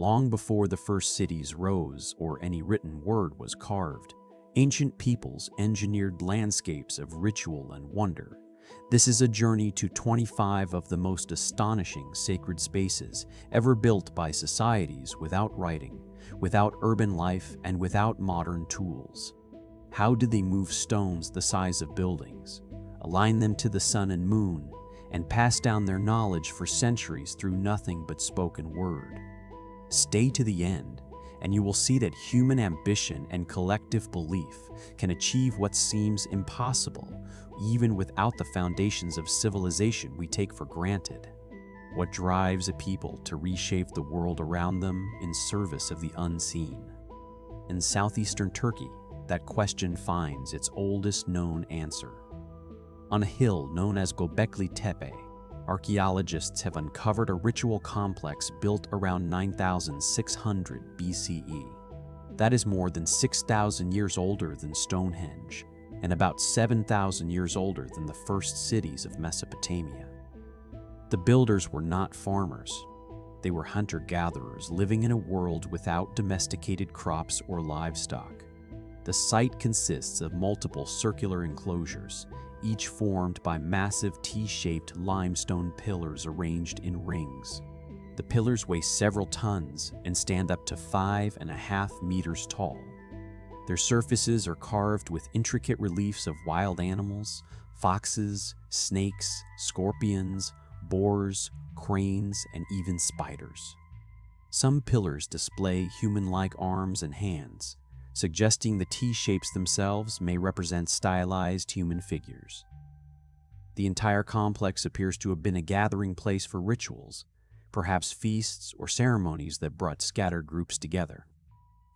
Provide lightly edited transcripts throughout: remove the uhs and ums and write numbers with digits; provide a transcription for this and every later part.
Long before the first cities rose or any written word was carved, ancient peoples engineered landscapes of ritual and wonder. This is a journey to 25 of the most astonishing sacred spaces ever built by societies without writing, without urban life, and without modern tools. How did they move stones the size of buildings, align them to the sun and moon, and pass down their knowledge for centuries through nothing but spoken word? Stay to the end, and you will see that human ambition and collective belief can achieve what seems impossible, even without the foundations of civilization we take for granted. What drives a people to reshape the world around them in service of the unseen? In southeastern Turkey, that question finds its oldest known answer. On a hill known as Göbekli Tepe, archaeologists have uncovered a ritual complex built around 9600 BCE. That is more than 6,000 years older than Stonehenge, and about 7,000 years older than the first cities of Mesopotamia. The builders were not farmers. They were hunter-gatherers living in a world without domesticated crops or livestock. The site consists of multiple circular enclosures, each formed by massive T-shaped limestone pillars arranged in rings. The pillars weigh several tons and stand up to 5.5 meters tall. Their surfaces are carved with intricate reliefs of wild animals, foxes, snakes, scorpions, boars, cranes, and even spiders. Some pillars display human-like arms and hands, suggesting the T-shapes themselves may represent stylized human figures. The entire complex appears to have been a gathering place for rituals, perhaps feasts or ceremonies that brought scattered groups together.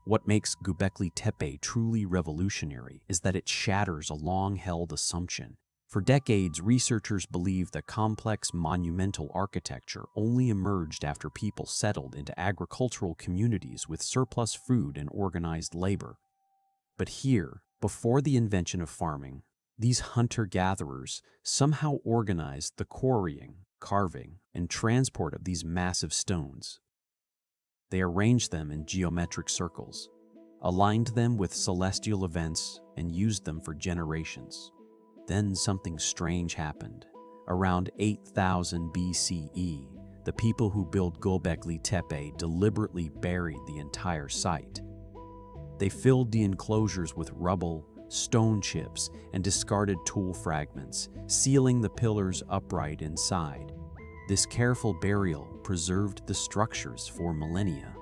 What makes Göbekli Tepe truly revolutionary is that it shatters a long-held assumption. For decades, researchers believed that complex monumental architecture only emerged after people settled into agricultural communities with surplus food and organized labor. But here, before the invention of farming, these hunter-gatherers somehow organized the quarrying, carving, and transport of these massive stones. They arranged them in geometric circles, aligned them with celestial events, and used them for generations. Then something strange happened. Around 8000 BCE, the people who built Göbekli Tepe deliberately buried the entire site. They filled the enclosures with rubble, stone chips, and discarded tool fragments, sealing the pillars upright inside. This careful burial preserved the structures for millennia.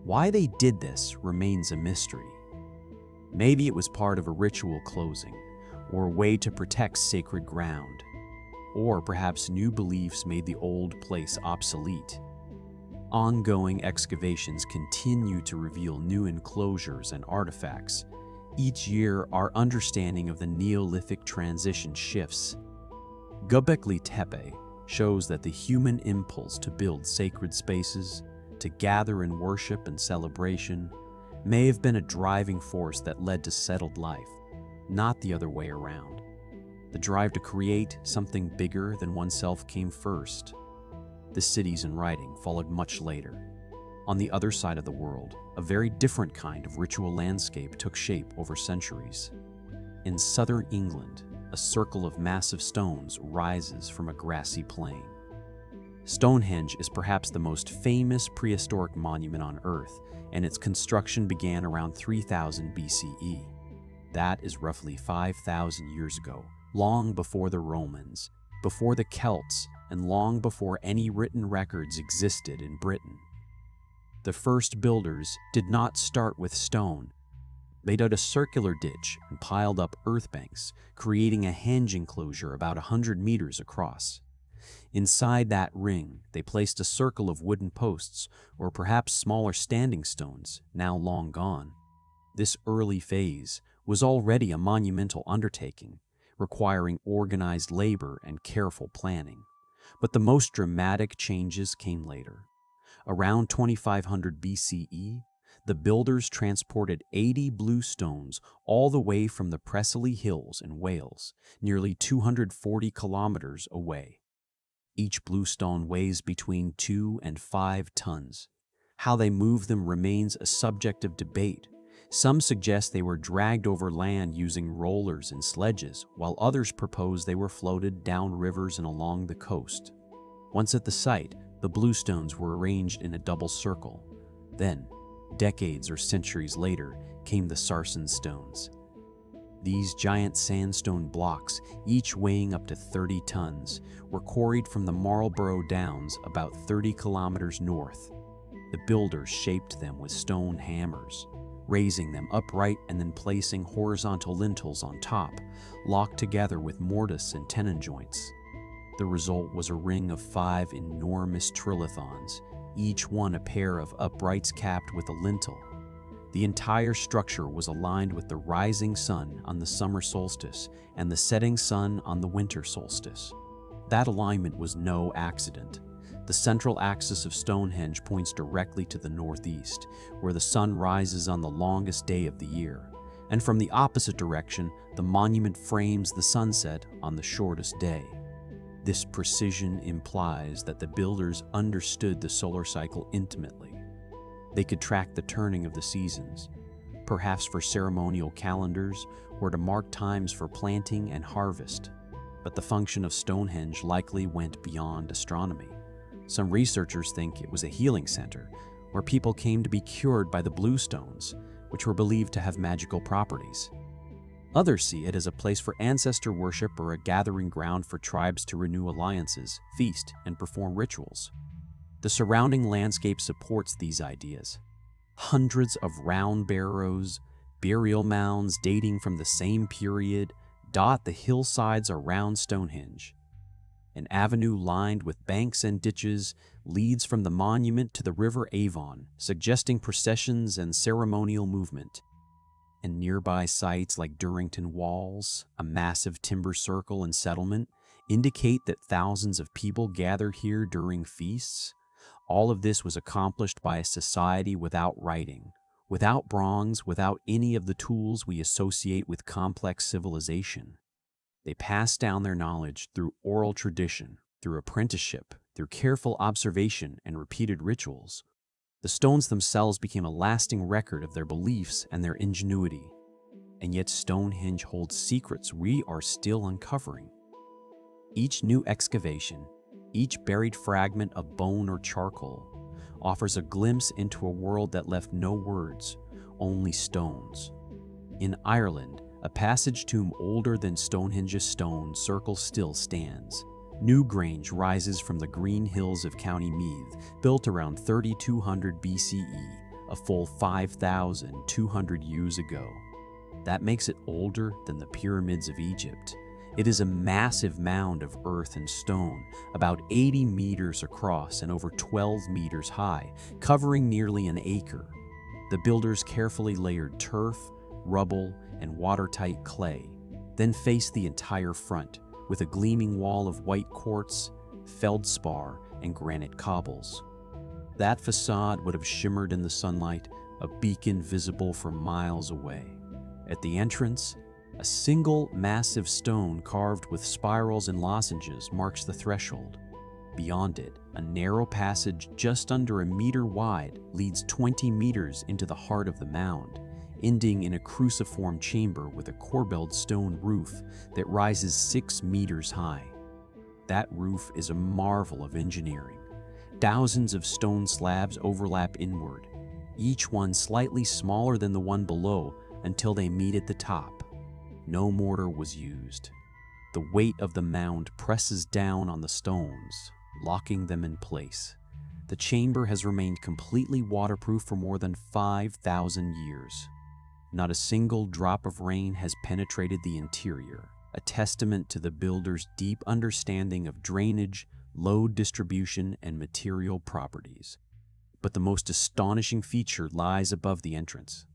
Why they did this remains a mystery. Maybe it was part of a ritual closing, or a way to protect sacred ground. Or perhaps new beliefs made the old place obsolete. Ongoing excavations continue to reveal new enclosures and artifacts. Each year, our understanding of the Neolithic transition shifts. Göbekli Tepe shows that the human impulse to build sacred spaces, to gather in worship and celebration, may have been a driving force that led to settled life, not the other way around. The drive to create something bigger than oneself came first. The cities and writing followed much later. On the other side of the world, a very different kind of ritual landscape took shape over centuries. In southern England, a circle of massive stones rises from a grassy plain. Stonehenge is perhaps the most famous prehistoric monument on Earth, and its construction began around 3000 BCE. That is roughly 5,000 years ago, long before the Romans, before the Celts, and long before any written records existed in Britain. The first builders did not start with stone. They dug a circular ditch and piled up earth banks, creating a henge enclosure about 100 meters across. Inside that ring, they placed a circle of wooden posts, or perhaps smaller standing stones, now long gone. This early phase was already a monumental undertaking, requiring organized labor and careful planning. But the most dramatic changes came later. Around 2500 BCE, the builders transported 80 blue stones all the way from the Preseli Hills in Wales, nearly 240 kilometers away. Each blue stone weighs between 2 and 5 tons. How they moved them remains a subject of debate. Some suggest they were dragged over land using rollers and sledges, while others propose they were floated down rivers and along the coast. Once at the site, the bluestones were arranged in a double circle. Then, decades or centuries later, came the sarsen stones. These giant sandstone blocks, each weighing up to 30 tons, were quarried from the Marlborough Downs about 30 kilometers north. The builders shaped them with stone hammers, raising them upright and then placing horizontal lintels on top, locked together with mortise and tenon joints. The result was a ring of 5 enormous trilithons, each one a pair of uprights capped with a lintel. The entire structure was aligned with the rising sun on the summer solstice and the setting sun on the winter solstice. That alignment was no accident. The central axis of Stonehenge points directly to the northeast, where the sun rises on the longest day of the year, and from the opposite direction, the monument frames the sunset on the shortest day. This precision implies that the builders understood the solar cycle intimately. They could track the turning of the seasons, perhaps for ceremonial calendars or to mark times for planting and harvest. But the function of Stonehenge likely went beyond astronomy. Some researchers think it was a healing center where people came to be cured by the bluestones, which were believed to have magical properties. Others see it as a place for ancestor worship or a gathering ground for tribes to renew alliances, feast, and perform rituals. The surrounding landscape supports these ideas. Hundreds of round barrows, burial mounds dating from the same period, dot the hillsides around Stonehenge. An avenue lined with banks and ditches leads from the monument to the river Avon, suggesting processions and ceremonial movement. And nearby sites like Durrington Walls, a massive timber circle and settlement, indicate that thousands of people gather here during feasts. All of this was accomplished by a society without writing, without bronze, without any of the tools we associate with complex civilization. They passed down their knowledge through oral tradition, through apprenticeship, through careful observation and repeated rituals. The stones themselves became a lasting record of their beliefs and their ingenuity. And yet Stonehenge holds secrets we are still uncovering. Each new excavation, each buried fragment of bone or charcoal, offers a glimpse into a world that left no words, only stones. In Ireland, a passage tomb older than Stonehenge's stone circle still stands. Newgrange rises from the green hills of County Meath, built around 3200 BCE, a full 5,200 years ago. That makes it older than the pyramids of Egypt. It is a massive mound of earth and stone, about 80 meters across and over 12 meters high, covering nearly an acre. The builders carefully layered turf, rubble, and watertight clay, then faced the entire front with a gleaming wall of white quartz, feldspar, and granite cobbles. That facade would have shimmered in the sunlight, a beacon visible from miles away. At the entrance, a single massive stone carved with spirals and lozenges marks the threshold. Beyond it, a narrow passage just under a meter wide leads 20 meters into the heart of the mound, ending in a cruciform chamber with a corbelled stone roof that rises 6 meters high. That roof is a marvel of engineering. Thousands of stone slabs overlap inward, each one slightly smaller than the one below until they meet at the top. No mortar was used. The weight of the mound presses down on the stones, locking them in place. The chamber has remained completely waterproof for more than 5,000 years. Not a single drop of rain has penetrated the interior, a testament to the builder's deep understanding of drainage, load distribution, and material properties. But the most astonishing feature lies above the entrance,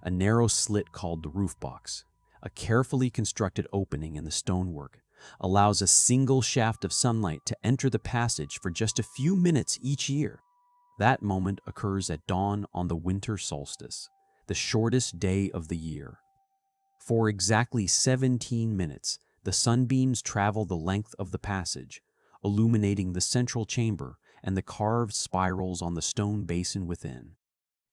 a narrow slit called the roof box. A carefully constructed opening in the stonework allows a single shaft of sunlight to enter the passage for just a few minutes each year. That moment occurs at dawn on the winter solstice, the shortest day of the year. For exactly 17 minutes, the sunbeams travel the length of the passage, illuminating the central chamber and the carved spirals on the stone basin within.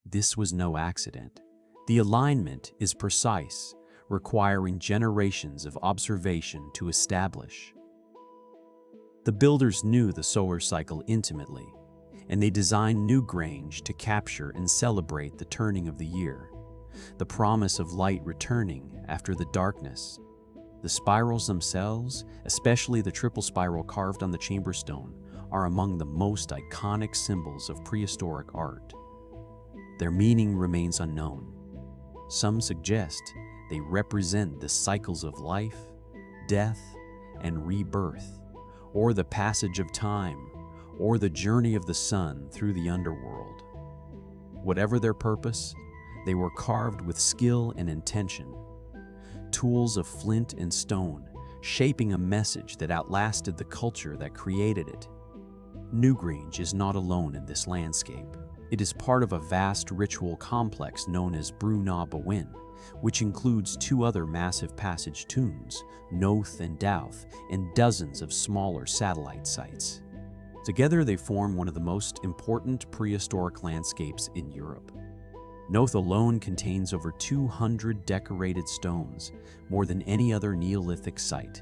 This was no accident. The alignment is precise, requiring generations of observation to establish. The builders knew the solar cycle intimately, and they designed Newgrange to capture and celebrate the turning of the year, the promise of light returning after the darkness. The spirals themselves, especially the triple spiral carved on the chamber stone, are among the most iconic symbols of prehistoric art. Their meaning remains unknown. Some suggest they represent the cycles of life, death, and rebirth, or the passage of time, or the journey of the sun through the underworld. Whatever their purpose, they were carved with skill and intention, tools of flint and stone, shaping a message that outlasted the culture that created it. Newgrange is not alone in this landscape. It is part of a vast ritual complex known as Brú na Bhinn, which includes two other massive passage tombs, Noth and Douth, and dozens of smaller satellite sites. Together they form one of the most important prehistoric landscapes in Europe. Noth alone contains over 200 decorated stones, more than any other Neolithic site.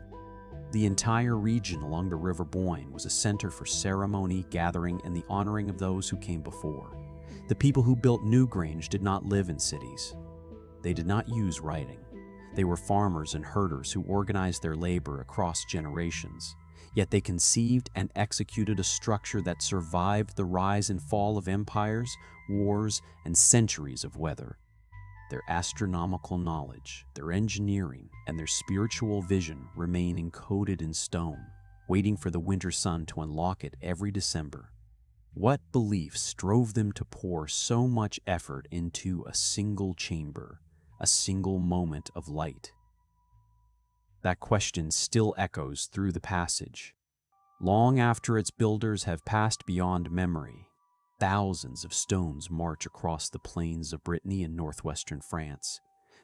The entire region along the River Boyne was a center for ceremony, gathering, and the honoring of those who came before. The people who built Newgrange did not live in cities. They did not use writing. They were farmers and herders who organized their labor across generations. Yet they conceived and executed a structure that survived the rise and fall of empires, wars, and centuries of weather. Their astronomical knowledge, their engineering, and their spiritual vision remain encoded in stone, waiting for the winter sun to unlock it every December. What beliefs drove them to pour so much effort into a single chamber, a single moment of light? That question still echoes through the passage. Long after its builders have passed beyond memory, thousands of stones march across the plains of Brittany and northwestern France.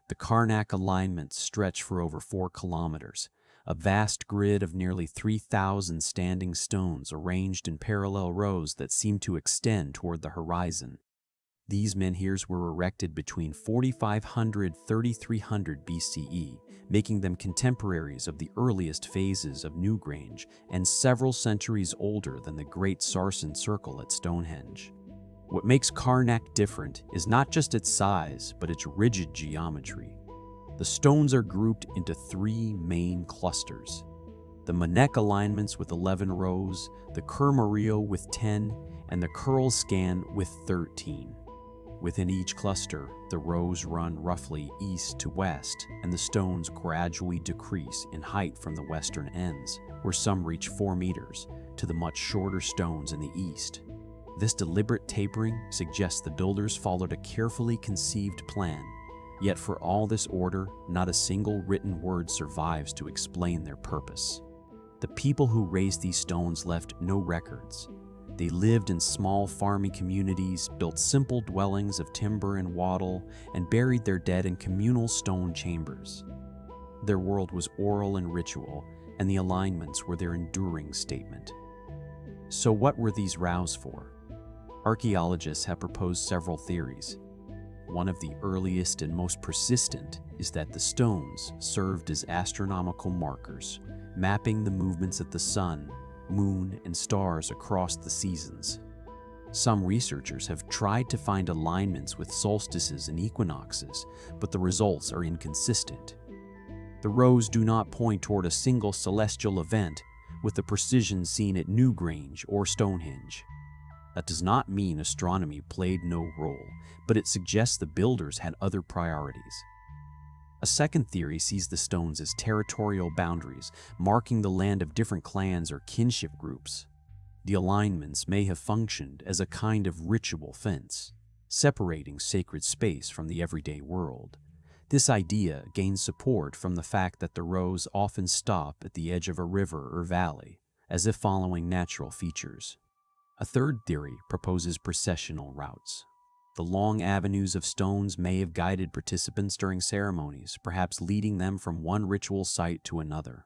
The Carnac alignments stretch for over 4 kilometers, a vast grid of nearly 3,000 standing stones arranged in parallel rows that seem to extend toward the horizon. These menhirs were erected between 4500 and 3300 BCE, making them contemporaries of the earliest phases of Newgrange and several centuries older than the Great Sarsen Circle at Stonehenge. What makes Carnac different is not just its size, but its rigid geometry. The stones are grouped into 3 main clusters: the Manek alignments with 11 rows, the Kermario with 10, and the Kurlskan with 13. Within each cluster, the rows run roughly east to west, and the stones gradually decrease in height from the western ends, where some reach 4 meters, to the much shorter stones in the east. This deliberate tapering suggests the builders followed a carefully conceived plan. Yet for all this order, not a single written word survives to explain their purpose. The people who raised these stones left no records. They lived in small farming communities, built simple dwellings of timber and wattle, and buried their dead in communal stone chambers. Their world was oral and ritual, and the alignments were their enduring statement. So what were these rows for? Archaeologists have proposed several theories. One of the earliest and most persistent is that the stones served as astronomical markers, mapping the movements of the sun, moon, and stars across the seasons. Some researchers have tried to find alignments with solstices and equinoxes, but the results are inconsistent. The rows do not point toward a single celestial event with the precision seen at Newgrange or Stonehenge. That does not mean astronomy played no role, but it suggests the builders had other priorities. A second theory sees the stones as territorial boundaries, marking the land of different clans or kinship groups. The alignments may have functioned as a kind of ritual fence, separating sacred space from the everyday world. This idea gains support from the fact that the rows often stop at the edge of a river or valley, as if following natural features. A third theory proposes processional routes. The long avenues of stones may have guided participants during ceremonies, perhaps leading them from one ritual site to another.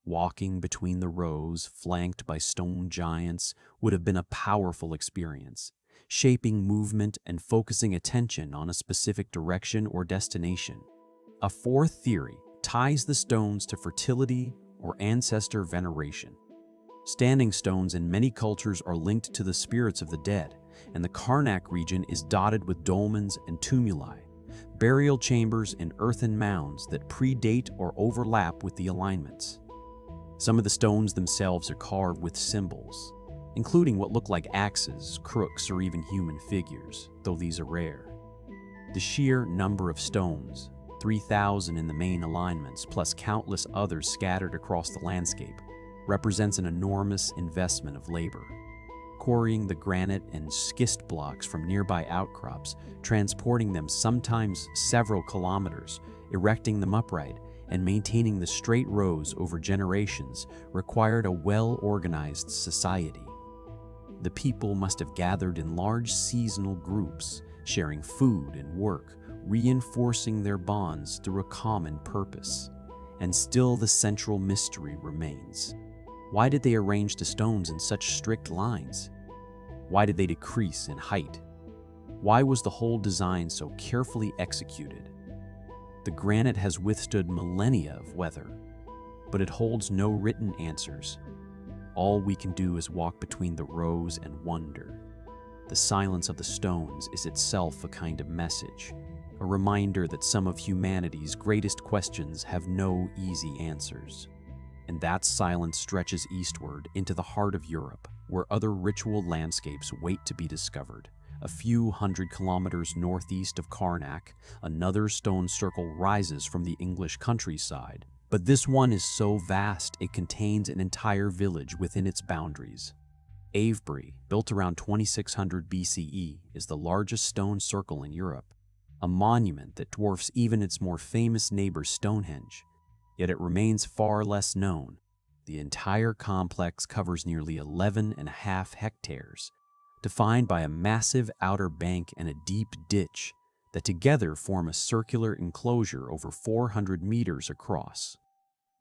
Walking between the rows, flanked by stone giants, would have been a powerful experience, shaping movement and focusing attention on a specific direction or destination. A fourth theory ties the stones to fertility or ancestor veneration. Standing stones in many cultures are linked to the spirits of the dead, and the Carnac region is dotted with dolmens and tumuli, burial chambers and earthen mounds that predate or overlap with the alignments. Some of the stones themselves are carved with symbols, including what look like axes, crooks, or even human figures, though these are rare. The sheer number of stones, 3,000 in the main alignments, plus countless others scattered across the landscape, represents an enormous investment of labor. Quarrying the granite and schist blocks from nearby outcrops, transporting them sometimes several kilometers, erecting them upright, and maintaining the straight rows over generations required a well-organized society. The people must have gathered in large seasonal groups, sharing food and work, reinforcing their bonds through a common purpose. And still the central mystery remains. Why did they arrange the stones in such strict lines? Why did they decrease in height? Why was the whole design so carefully executed? The granite has withstood millennia of weather, but it holds no written answers. All we can do is walk between the rows and wonder. The silence of the stones is itself a kind of message, a reminder that some of humanity's greatest questions have no easy answers. And that silence stretches eastward into the heart of Europe, where other ritual landscapes wait to be discovered. A few hundred kilometers northeast of Carnac, another stone circle rises from the English countryside, but this one is so vast it contains an entire village within its boundaries. Avebury, built around 2600 BCE, is the largest stone circle in Europe, a monument that dwarfs even its more famous neighbor Stonehenge. Yet it remains far less known. The entire complex covers nearly 11.5 hectares, defined by a massive outer bank and a deep ditch that together form a circular enclosure over 400 meters across.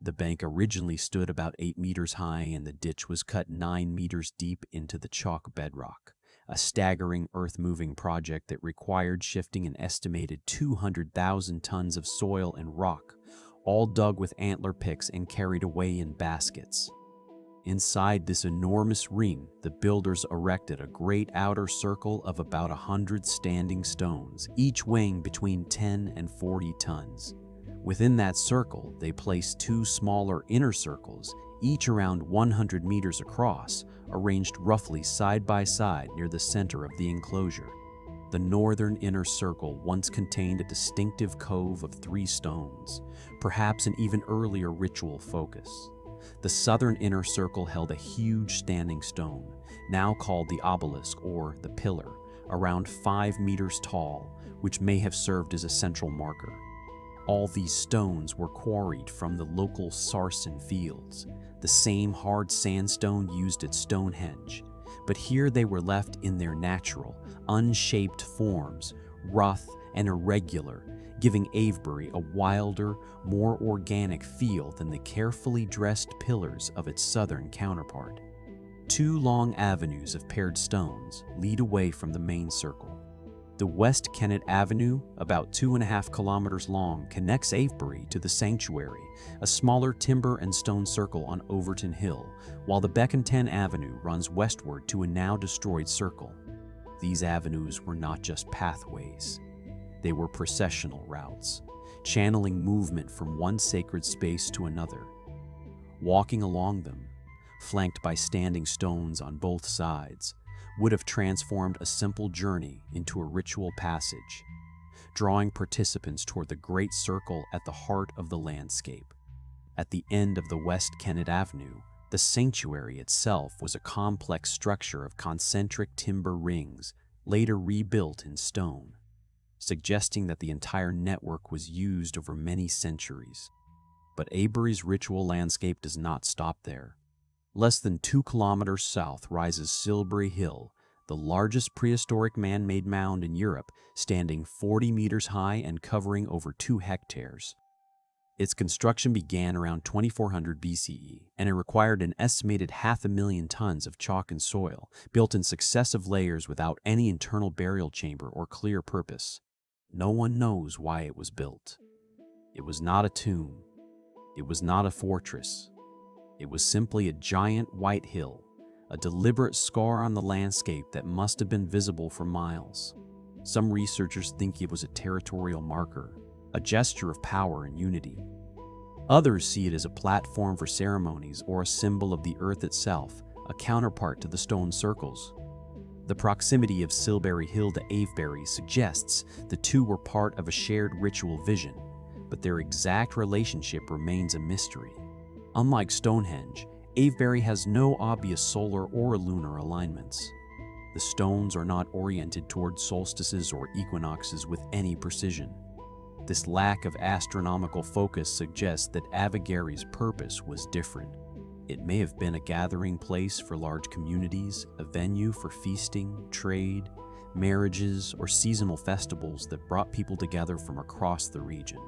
The bank originally stood about 8 meters high and the ditch was cut 9 meters deep into the chalk bedrock, a staggering earth-moving project that required shifting an estimated 200,000 tons of soil and rock, all dug with antler picks and carried away in baskets. Inside this enormous ring, the builders erected a great outer circle of about 100 standing stones, each weighing between 10 and 40 tons. Within that circle, they placed 2 smaller inner circles, each around 100 meters across, arranged roughly side by side near the center of the enclosure. The northern inner circle once contained a distinctive cove of 3 stones, perhaps an even earlier ritual focus. The southern inner circle held a huge standing stone, now called the obelisk or the pillar, around 5 meters tall, which may have served as a central marker. All these stones were quarried from the local sarsen fields, the same hard sandstone used at Stonehenge, but here they were left in their natural, unshaped forms, rough and irregular, giving Avebury a wilder, more organic feel than the carefully dressed pillars of its southern counterpart. 2 long avenues of paired stones lead away from the main circle. The West Kennet Avenue, about 2.5 kilometers long, connects Avebury to the sanctuary, a smaller timber and stone circle on Overton Hill, while the Beconten Avenue runs westward to a now destroyed circle. These avenues were not just pathways. They were processional routes, channeling movement from one sacred space to another. Walking along them, flanked by standing stones on both sides, would have transformed a simple journey into a ritual passage, drawing participants toward the great circle at the heart of the landscape. At the end of the West Kennet Avenue, the sanctuary itself was a complex structure of concentric timber rings, later rebuilt in stone, suggesting that the entire network was used over many centuries. But Avebury's ritual landscape does not stop there. Less than 2 kilometers south rises Silbury Hill, the largest prehistoric man-made mound in Europe, standing 40 meters high and covering over 2 hectares. Its construction began around 2400 BCE, and it required an estimated 500,000 tons of chalk and soil, built in successive layers without any internal burial chamber or clear purpose. No one knows why it was built. It was not a tomb. It was not a fortress. It was simply a giant white hill, a deliberate scar on the landscape that must have been visible for miles. Some researchers think it was a territorial marker, a gesture of power and unity. Others see it as a platform for ceremonies or a symbol of the earth itself, a counterpart to the stone circles. The proximity of Silbury Hill to Avebury suggests the two were part of a shared ritual vision, but their exact relationship remains a mystery. Unlike Stonehenge, Avebury has no obvious solar or lunar alignments. The stones are not oriented toward solstices or equinoxes with any precision. This lack of astronomical focus suggests that Avebury's purpose was different. It may have been a gathering place for large communities, a venue for feasting, trade, marriages, or seasonal festivals that brought people together from across the region.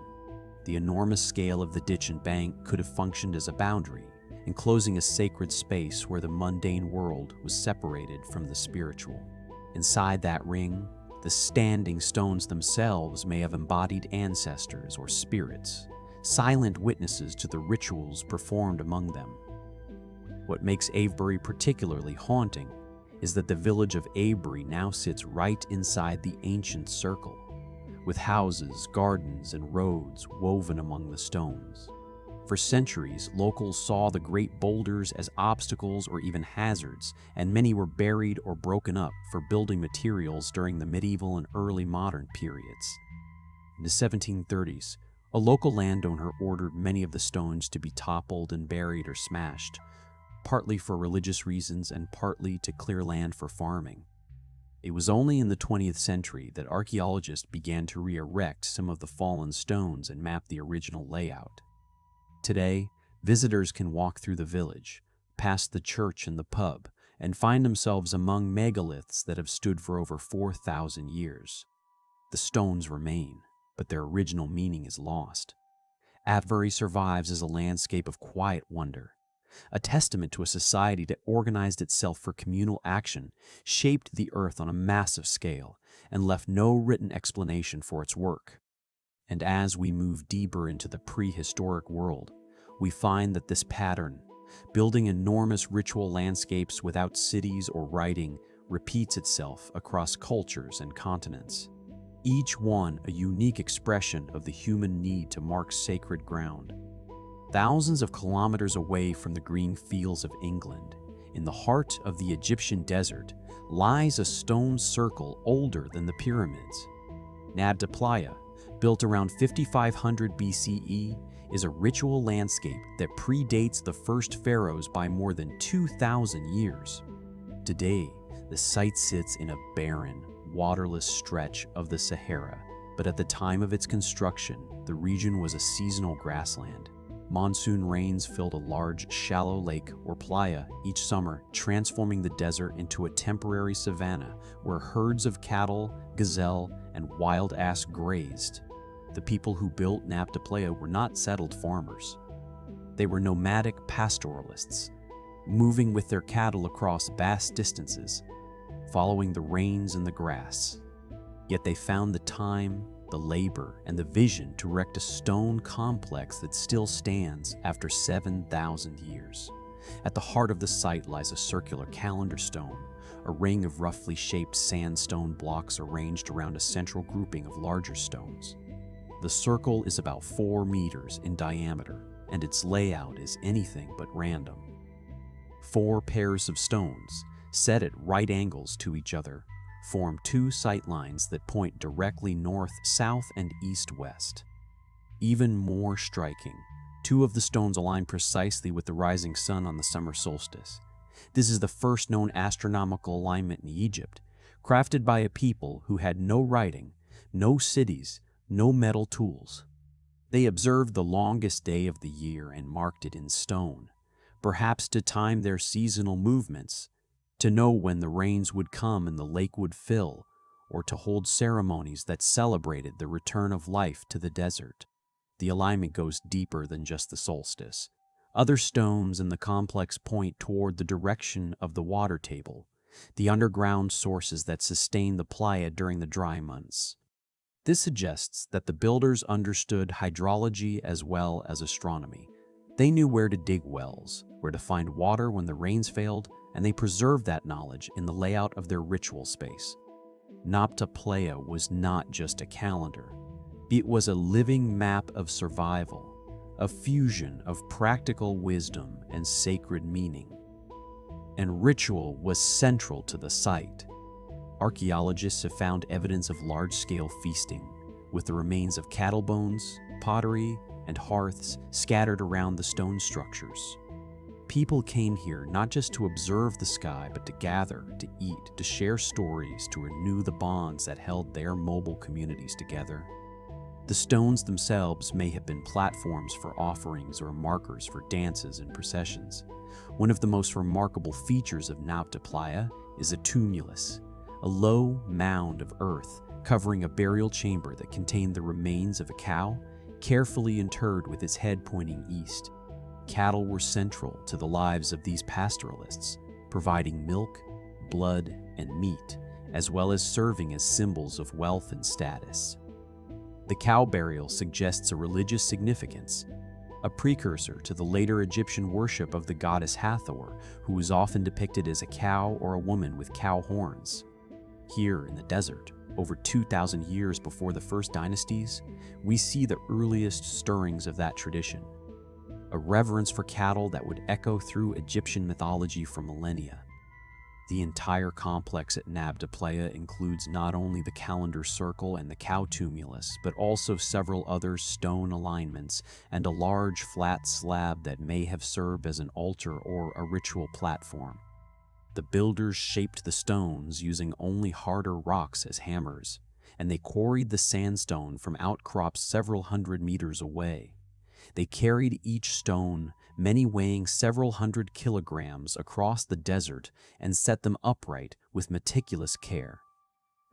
The enormous scale of the ditch and bank could have functioned as a boundary, enclosing a sacred space where the mundane world was separated from the spiritual. Inside that ring, the standing stones themselves may have embodied ancestors or spirits, silent witnesses to the rituals performed among them. What makes Avebury particularly haunting is that the village of Avebury now sits right inside the ancient circle, with houses, gardens, and roads woven among the stones. For centuries, locals saw the great boulders as obstacles or even hazards, and many were buried or broken up for building materials during the medieval and early modern periods. In the 1730s, a local landowner ordered many of the stones to be toppled and buried or smashed, partly for religious reasons and partly to clear land for farming. It was only in the 20th century that archaeologists began to re-erect some of the fallen stones and map the original layout. Today, visitors can walk through the village, past the church and the pub, and find themselves among megaliths that have stood for over 4,000 years. The stones remain, but their original meaning is lost. Avebury survives as a landscape of quiet wonder, a testament to a society that organized itself for communal action, shaped the earth on a massive scale, and left no written explanation for its work. And as we move deeper into the prehistoric world, we find that this pattern, building enormous ritual landscapes without cities or writing, repeats itself across cultures and continents. Each one a unique expression of the human need to mark sacred ground. Thousands of kilometers away from the green fields of England, in the heart of the Egyptian desert, lies a stone circle older than the pyramids. Nabta Playa, built around 5500 BCE, is a ritual landscape that predates the first pharaohs by more than 2,000 years. Today, the site sits in a barren, waterless stretch of the Sahara, but at the time of its construction, the region was a seasonal grassland. Monsoon rains filled a large, shallow lake or playa each summer, transforming the desert into a temporary savanna where herds of cattle, gazelle, and wild ass grazed. The people who built Nabta Playa were not settled farmers. They were nomadic pastoralists, moving with their cattle across vast distances, following the rains and the grass. Yet they found the time, the labor, and the vision to erect a stone complex that still stands after 7,000 years. At the heart of the site lies a circular calendar stone, a ring of roughly shaped sandstone blocks arranged around a central grouping of larger stones. The circle is about 4 meters in diameter, and its layout is anything but random. 4 pairs of stones, set at right angles to each other, form 2 sight lines that point directly north, south, and east-west. Even more striking, 2 of the stones align precisely with the rising sun on the summer solstice. This is the first known astronomical alignment in Egypt, crafted by a people who had no writing, no cities, no metal tools. They observed the longest day of the year and marked it in stone, perhaps to time their seasonal movements, to know when the rains would come and the lake would fill, or to hold ceremonies that celebrated the return of life to the desert. The alignment goes deeper than just the solstice. Other stones in the complex point toward the direction of the water table, the underground sources that sustain the playa during the dry months. This suggests that the builders understood hydrology as well as astronomy. They knew where to dig wells, where to find water when the rains failed, and they preserved that knowledge in the layout of their ritual space. Nabta Playa was not just a calendar. It was a living map of survival, a fusion of practical wisdom and sacred meaning. And ritual was central to the site. Archaeologists have found evidence of large-scale feasting, with the remains of cattle bones, pottery, and hearths scattered around the stone structures. People came here not just to observe the sky, but to gather, to eat, to share stories, to renew the bonds that held their mobile communities together. The stones themselves may have been platforms for offerings or markers for dances and processions. One of the most remarkable features of Nabta Playa is a tumulus, a low mound of earth covering a burial chamber that contained the remains of a cow, carefully interred with its head pointing east. Cattle were central to the lives of these pastoralists, providing milk, blood, and meat, as well as serving as symbols of wealth and status. The cow burial suggests a religious significance, a precursor to the later Egyptian worship of the goddess Hathor, who was often depicted as a cow or a woman with cow horns. Here in the desert, over 2,000 years before the first dynasties, we see the earliest stirrings of that tradition, a reverence for cattle that would echo through Egyptian mythology for millennia. The entire complex at Nabta Playa includes not only the calendar circle and the cow tumulus, but also several other stone alignments and a large flat slab that may have served as an altar or a ritual platform. The builders shaped the stones using only harder rocks as hammers, and they quarried the sandstone from outcrops several hundred meters away. They carried each stone, many weighing several hundred kilograms, across the desert and set them upright with meticulous care.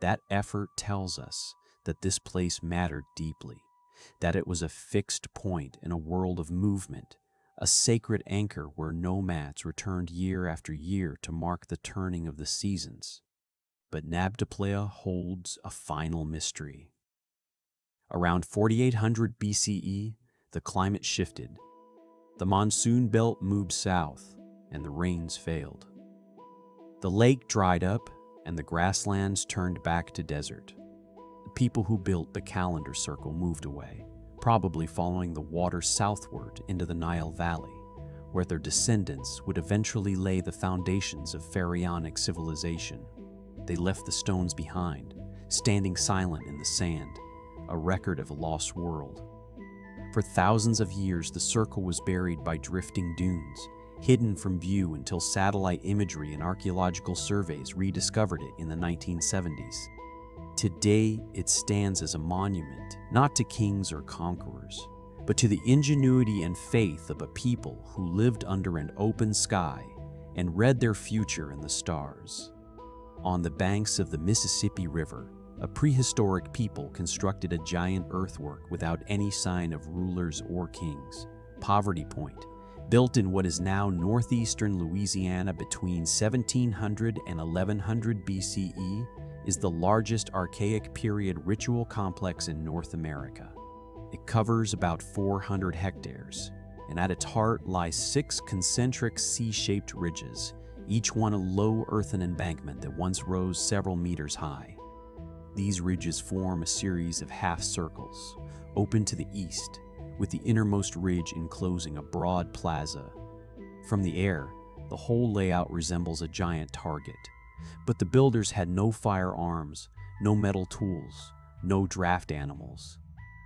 That effort tells us that this place mattered deeply, that it was a fixed point in a world of movement, a sacred anchor where nomads returned year after year to mark the turning of the seasons. But Nabta Playa holds a final mystery. Around 4800 BCE, the climate shifted. The monsoon belt moved south, and the rains failed. The lake dried up, and the grasslands turned back to desert. The people who built the calendar circle moved away, probably following the water southward into the Nile Valley, where their descendants would eventually lay the foundations of pharaonic civilization. They left the stones behind, standing silent in the sand, a record of a lost world. For thousands of years, the circle was buried by drifting dunes, hidden from view until satellite imagery and archaeological surveys rediscovered it in the 1970s. Today, it stands as a monument, not to kings or conquerors, but to the ingenuity and faith of a people who lived under an open sky and read their future in the stars. On the banks of the Mississippi River, a prehistoric people constructed a giant earthwork without any sign of rulers or kings. Poverty Point, built in what is now northeastern Louisiana between 1700 and 1100 BCE, is the largest archaic period ritual complex in North America. It covers about 400 hectares, and at its heart lie 6 concentric C-shaped ridges, each one a low earthen embankment that once rose several meters high. These ridges form a series of half-circles, open to the east, with the innermost ridge enclosing a broad plaza. From the air, the whole layout resembles a giant target. But the builders had no firearms, no metal tools, no draft animals.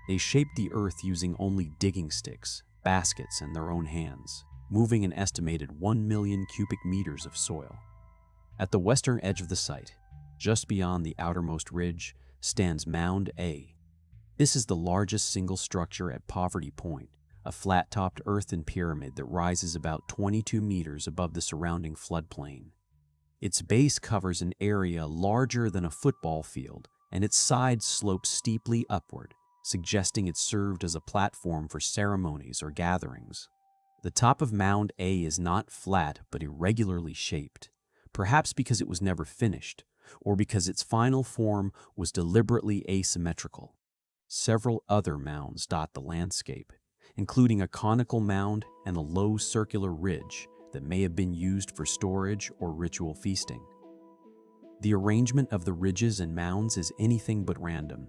They shaped the earth using only digging sticks, baskets, and their own hands, moving an estimated 1 million cubic meters of soil. At the western edge of the site, just beyond the outermost ridge, stands Mound A. This is the largest single structure at Poverty Point, a flat-topped earthen pyramid that rises about 22 meters above the surrounding floodplain. Its base covers an area larger than a football field, and its sides slope steeply upward, suggesting it served as a platform for ceremonies or gatherings. The top of Mound A is not flat but irregularly shaped, perhaps because it was never finished, or because its final form was deliberately asymmetrical. Several other mounds dot the landscape, including a conical mound and a low circular ridge that may have been used for storage or ritual feasting. The arrangement of the ridges and mounds is anything but random.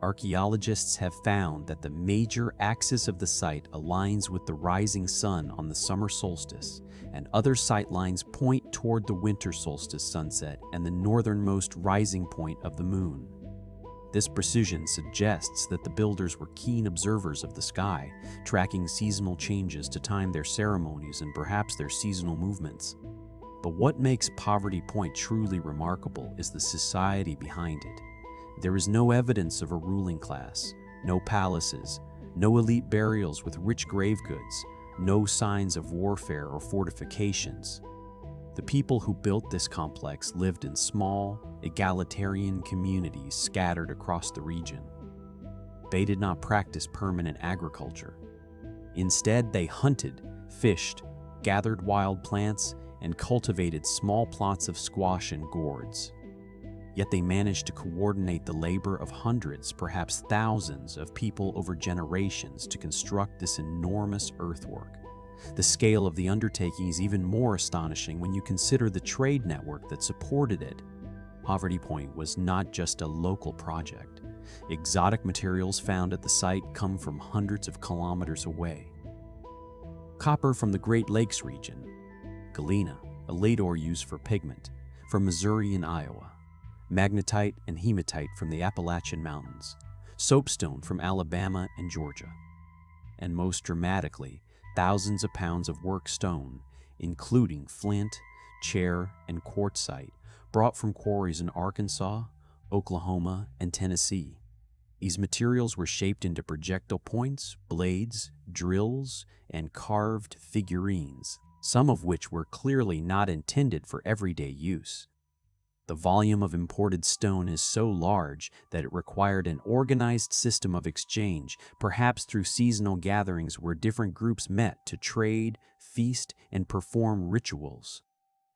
Archaeologists have found that the major axis of the site aligns with the rising sun on the summer solstice, and other sight lines point toward the winter solstice sunset and the northernmost rising point of the moon. This precision suggests that the builders were keen observers of the sky, tracking seasonal changes to time their ceremonies and perhaps their seasonal movements. But what makes Poverty Point truly remarkable is the society behind it. There is no evidence of a ruling class, no palaces, no elite burials with rich grave goods, no signs of warfare or fortifications. The people who built this complex lived in small, egalitarian communities scattered across the region. They did not practice permanent agriculture. Instead, they hunted, fished, gathered wild plants, and cultivated small plots of squash and gourds. Yet they managed to coordinate the labor of hundreds, perhaps thousands, of people over generations to construct this enormous earthwork. The scale of the undertaking is even more astonishing when you consider the trade network that supported it. Poverty Point was not just a local project. Exotic materials found at the site come from hundreds of kilometers away. Copper from the Great Lakes region, galena, a late ore used for pigment, from Missouri and Iowa, magnetite and hematite from the Appalachian Mountains, soapstone from Alabama and Georgia, and most dramatically, thousands of pounds of work stone, including flint, chair, and quartzite, brought from quarries in Arkansas, Oklahoma, and Tennessee. These materials were shaped into projectile points, blades, drills, and carved figurines, some of which were clearly not intended for everyday use. The volume of imported stone is so large that it required an organized system of exchange, perhaps through seasonal gatherings where different groups met to trade, feast, and perform rituals.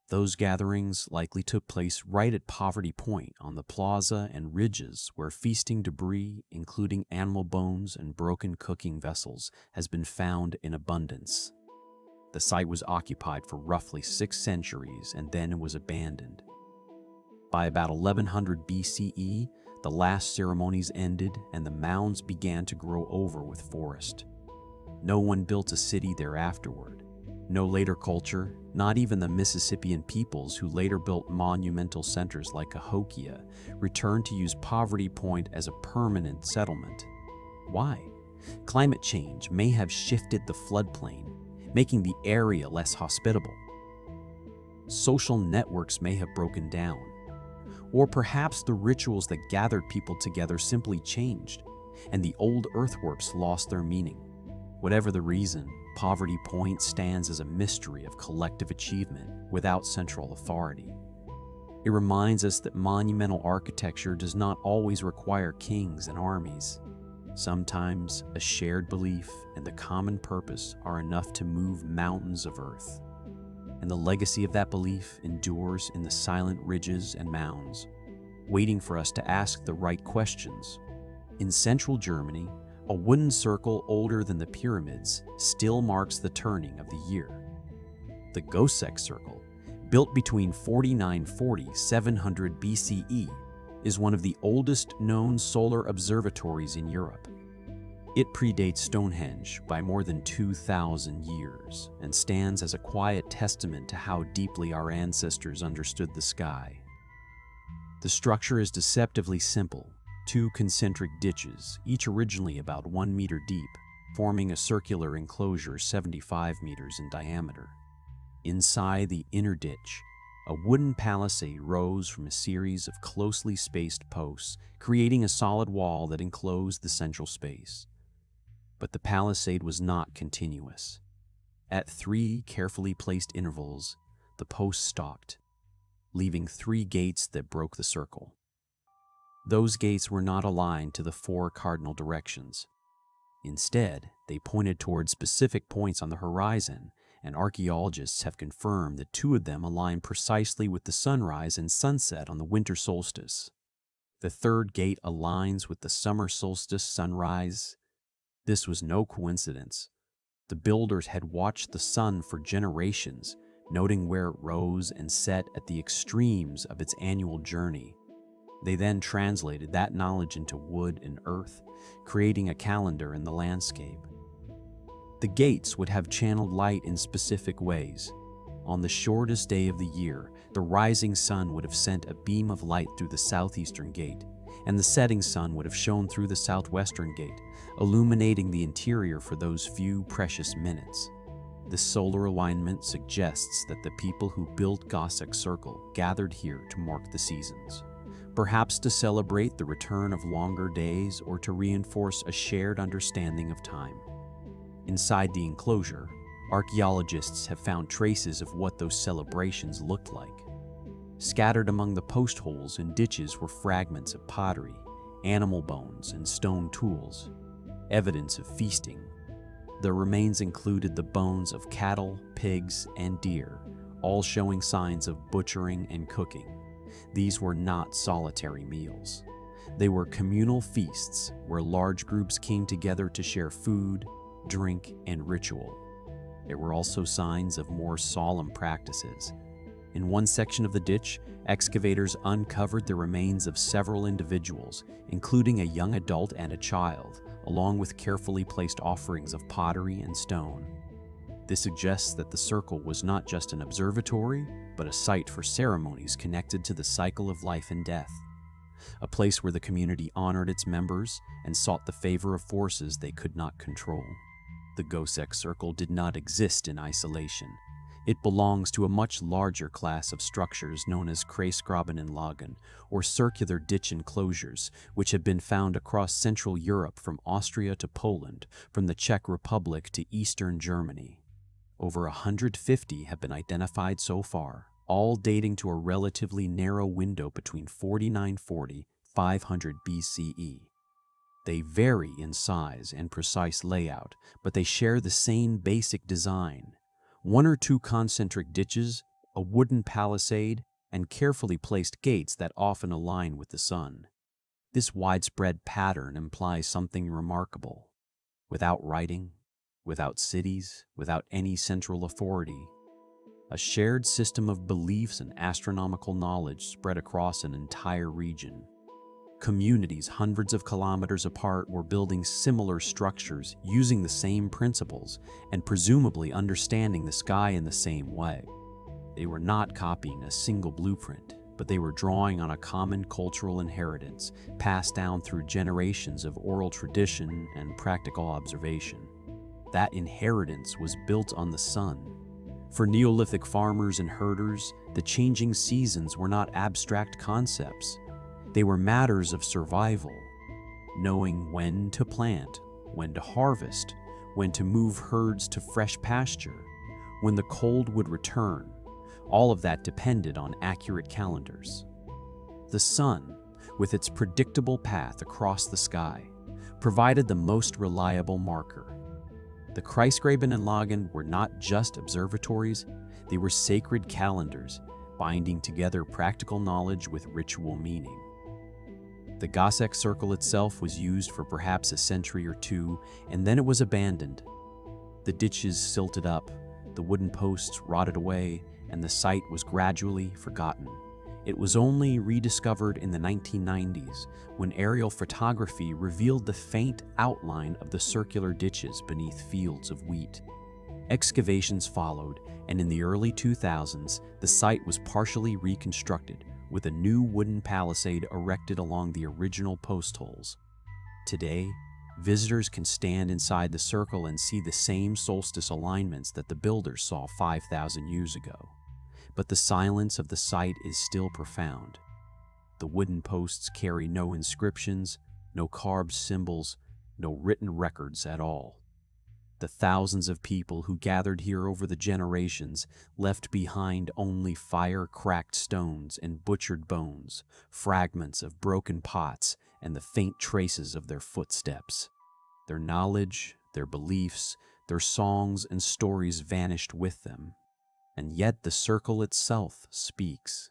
Those gatherings likely took place right at Poverty Point on the plaza and ridges where feasting debris, including animal bones and broken cooking vessels, has been found in abundance. The site was occupied for roughly 6 centuries and then it was abandoned. By about 1100 BCE, the last ceremonies ended and the mounds began to grow over with forest. No one built a city there afterward. No later culture, not even the Mississippian peoples who later built monumental centers like Cahokia, returned to use Poverty Point as a permanent settlement. Why? Climate change may have shifted the floodplain, making the area less hospitable. Social networks may have broken down. Or perhaps the rituals that gathered people together simply changed, and the old earthworks lost their meaning. Whatever the reason, Poverty Point stands as a mystery of collective achievement without central authority. It reminds us that monumental architecture does not always require kings and armies. Sometimes a shared belief and a common purpose are enough to move mountains of earth. And the legacy of that belief endures in the silent ridges and mounds, waiting for us to ask the right questions. In central Germany, a wooden circle older than the pyramids still marks the turning of the year. The Göbekli Circle, built between 4940–700 BCE, is one of the oldest known solar observatories in Europe. It predates Stonehenge by more than 2,000 years and stands as a quiet testament to how deeply our ancestors understood the sky. The structure is deceptively simple, 2 concentric ditches, each originally about 1 meter deep, forming a circular enclosure 75 meters in diameter. Inside the inner ditch, a wooden palisade rose from a series of closely spaced posts, creating a solid wall that enclosed the central space. But the palisade was not continuous. At 3 carefully placed intervals, the posts stalked, leaving 3 gates that broke the circle. Those gates were not aligned to the four cardinal directions. Instead, they pointed toward specific points on the horizon, and archaeologists have confirmed that two of them align precisely with the sunrise and sunset on the winter solstice. The third gate aligns with the summer solstice sunrise. This was no coincidence. The builders had watched the sun for generations, noting where it rose and set at the extremes of its annual journey. They then translated that knowledge into wood and earth, creating a calendar in the landscape. The gates would have channeled light in specific ways. On the shortest day of the year, the rising sun would have sent a beam of light through the southeastern gate, and the setting sun would have shone through the southwestern gate, illuminating the interior for those few precious minutes. This solar alignment suggests that the people who built Göbekli Circle gathered here to mark the seasons, perhaps to celebrate the return of longer days or to reinforce a shared understanding of time. Inside the enclosure, archaeologists have found traces of what those celebrations looked like. Scattered among the post holes and ditches were fragments of pottery, animal bones, and stone tools, evidence of feasting. The remains included the bones of cattle, pigs, and deer, all showing signs of butchering and cooking. These were not solitary meals. They were communal feasts where large groups came together to share food, drink, and ritual. There were also signs of more solemn practices. In one section of the ditch, excavators uncovered the remains of several individuals, including a young adult and a child, along with carefully placed offerings of pottery and stone. This suggests that the circle was not just an observatory, but a site for ceremonies connected to the cycle of life and death. A place where the community honored its members and sought the favor of forces they could not control. The Göbekli Circle did not exist in isolation. It belongs to a much larger class of structures known as kreisgrabenanlagen, or circular ditch enclosures, which have been found across Central Europe from Austria to Poland, from the Czech Republic to Eastern Germany. Over 150 have been identified so far, all dating to a relatively narrow window between 4940 and 500 BCE. They vary in size and precise layout, but they share the same basic design. One or two concentric ditches, a wooden palisade, and carefully placed gates that often align with the sun. This widespread pattern implies something remarkable. Without writing, without cities, without any central authority, a shared system of beliefs and astronomical knowledge spread across an entire region. Communities hundreds of kilometers apart were building similar structures using the same principles and presumably understanding the sky in the same way. They were not copying a single blueprint, but they were drawing on a common cultural inheritance passed down through generations of oral tradition and practical observation. That inheritance was built on the sun. For Neolithic farmers and herders, the changing seasons were not abstract concepts. They were matters of survival, knowing when to plant, when to harvest, when to move herds to fresh pasture, when the cold would return. All of that depended on accurate calendars. The sun, with its predictable path across the sky, provided the most reliable marker. The Kreisgrabenanlagen were not just observatories, they were sacred calendars, binding together practical knowledge with ritual meaning. The Göbekli Circle itself was used for perhaps a century or two, and then it was abandoned. The ditches silted up, the wooden posts rotted away, and the site was gradually forgotten. It was only rediscovered in the 1990s when aerial photography revealed the faint outline of the circular ditches beneath fields of wheat. Excavations followed, and in the early 2000s, the site was partially reconstructed, with a new wooden palisade erected along the original post holes. Today, visitors can stand inside the circle and see the same solstice alignments that the builders saw 5,000 years ago. But the silence of the site is still profound. The wooden posts carry no inscriptions, no carved symbols, no written records at all. The thousands of people who gathered here over the generations left behind only fire-cracked stones and butchered bones, fragments of broken pots, and the faint traces of their footsteps. Their knowledge, their beliefs, their songs and stories vanished with them. And yet the circle itself speaks.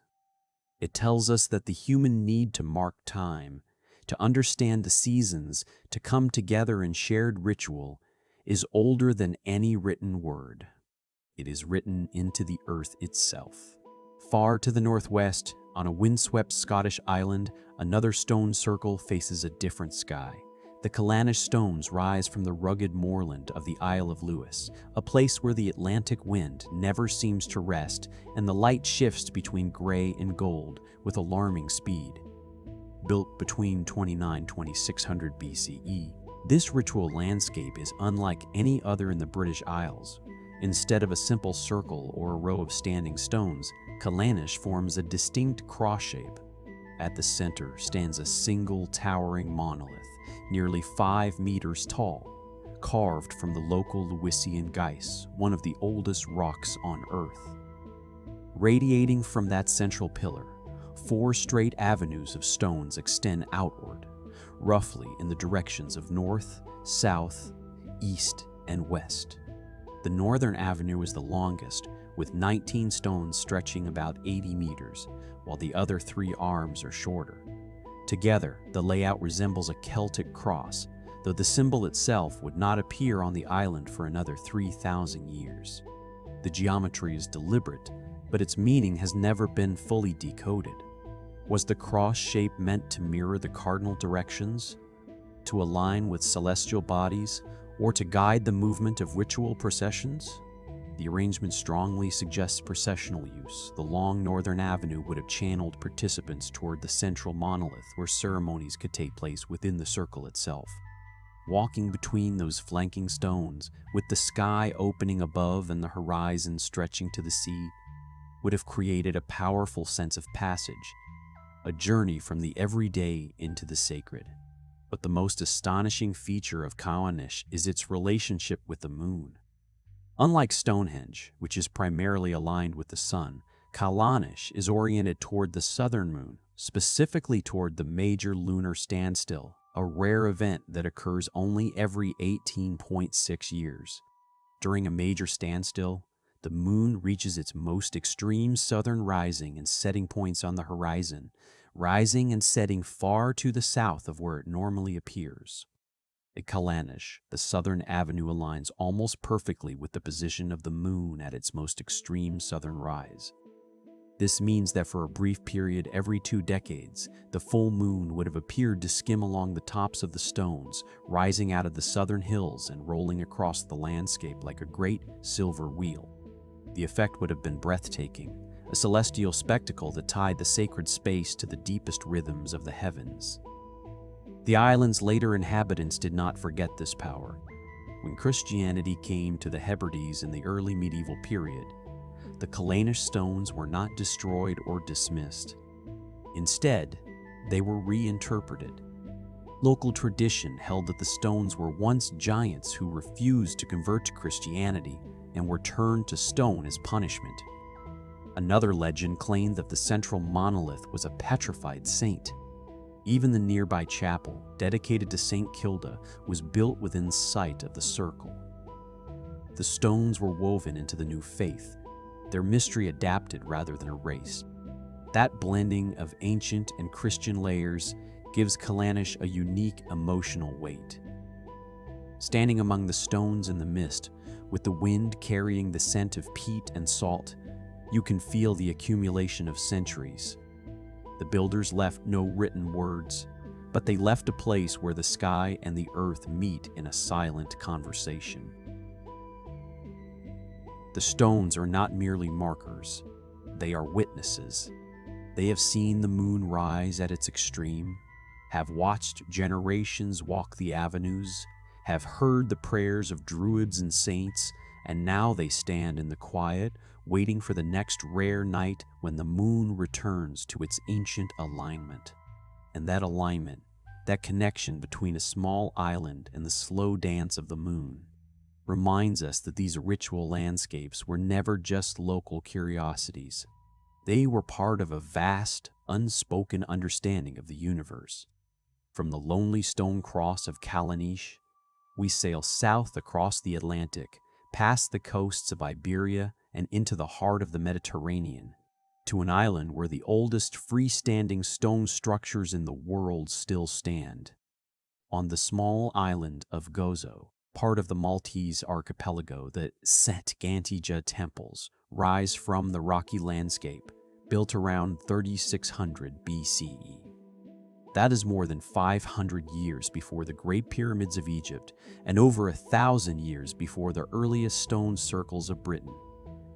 It tells us that the human need to mark time, to understand the seasons, to come together in shared ritual, is older than any written word. It is written into the earth itself. Far to the northwest, on a windswept Scottish island, another stone circle faces a different sky. The Callanish stones rise from the rugged moorland of the Isle of Lewis, a place where the Atlantic wind never seems to rest and the light shifts between gray and gold with alarming speed. Built between 29–2600 BCE, this ritual landscape is unlike any other in the British Isles. Instead of a simple circle or a row of standing stones, Callanish forms a distinct cross shape. At the center stands a single towering monolith, nearly 5 meters tall, carved from the local Lewisian gneiss, one of the oldest rocks on Earth. Radiating from that central pillar, 4 straight avenues of stones extend outward, roughly in the directions of north, south, east, and west. The northern avenue is the longest, with 19 stones stretching about 80 meters, while the other 3 arms are shorter. Together, the layout resembles a Celtic cross, though the symbol itself would not appear on the island for another 3,000 years. The geometry is deliberate, but its meaning has never been fully decoded. Was the cross shape meant to mirror the cardinal directions, to align with celestial bodies, or to guide the movement of ritual processions? The arrangement strongly suggests processional use. The long northern avenue would have channeled participants toward the central monolith where ceremonies could take place within the circle itself. Walking between those flanking stones, with the sky opening above and the horizon stretching to the sea, would have created a powerful sense of passage, a journey from the everyday into the sacred. But the most astonishing feature of Callanish is its relationship with the moon. Unlike Stonehenge, which is primarily aligned with the sun, Callanish is oriented toward the southern moon, specifically toward the major lunar standstill, a rare event that occurs only every 18.6 years. During a major standstill, the moon reaches its most extreme southern rising and setting points on the horizon, rising and setting far to the south of where it normally appears. At Callanish, the southern avenue aligns almost perfectly with the position of the moon at its most extreme southern rise. This means that for a brief period every 2 decades, the full moon would have appeared to skim along the tops of the stones, rising out of the southern hills and rolling across the landscape like a great silver wheel. The effect would have been breathtaking, a celestial spectacle that tied the sacred space to the deepest rhythms of the heavens. The island's later inhabitants did not forget this power. When Christianity came to the Hebrides in the early medieval period, the Callanish stones were not destroyed or dismissed. Instead, they were reinterpreted. Local tradition held that the stones were once giants who refused to convert to Christianity and were turned to stone as punishment. Another legend claimed that the central monolith was a petrified saint. Even the nearby chapel, dedicated to St. Kilda, was built within sight of the circle. The stones were woven into the new faith, their mystery adapted rather than erased. That blending of ancient and Christian layers gives Callanish a unique emotional weight. Standing among the stones in the mist, with the wind carrying the scent of peat and salt, you can feel the accumulation of centuries. The builders left no written words, but they left a place where the sky and the earth meet in a silent conversation. The stones are not merely markers, they are witnesses. They have seen the moon rise at its extreme, have watched generations walk the avenues, have heard the prayers of druids and saints, and now they stand in the quiet, waiting for the next rare night when the moon returns to its ancient alignment. And that alignment, that connection between a small island and the slow dance of the moon, reminds us that these ritual landscapes were never just local curiosities. They were part of a vast, unspoken understanding of the universe. From the lonely stone cross of Callanish, we sail south across the Atlantic, past the coasts of Iberia and into the heart of the Mediterranean, to an island where the oldest freestanding stone structures in the world still stand. On the small island of Gozo, part of the Maltese archipelago, the Ġgantija temples rise from the rocky landscape, built around 3600 BCE. That is more than 500 years before the Great Pyramids of Egypt and over 1,000 years before the earliest stone circles of Britain.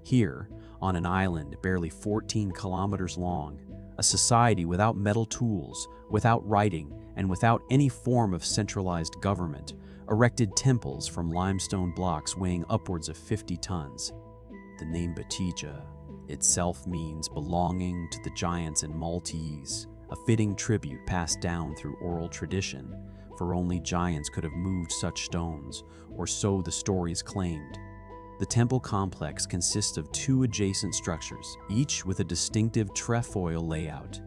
Here, on an island barely 14 kilometers long, a society without metal tools, without writing, and without any form of centralized government, erected temples from limestone blocks weighing upwards of 50 tons. The name Batija itself means belonging to the giants in Maltese, a fitting tribute passed down through oral tradition, for only giants could have moved such stones, or so the stories claimed. The temple complex consists of two adjacent structures, each with a distinctive trefoil layout.